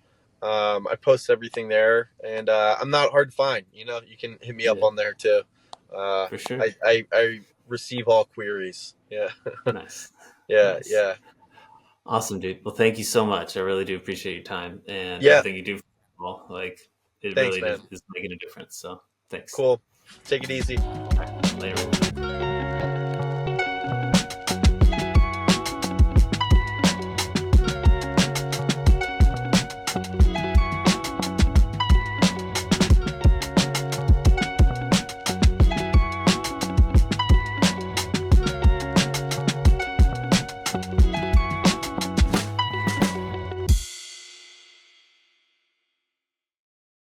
I post everything there, and I'm not hard to find. You can hit me up Yeah, on there too. for sure. I receive all queries. Yeah, Nice, yeah, nice, yeah. awesome, dude. Well, thank you so much. I really do appreciate your time and Yeah, everything you do. Well, like it thanks, really man. is making a difference. So thanks. Cool. Take it easy. All right, later.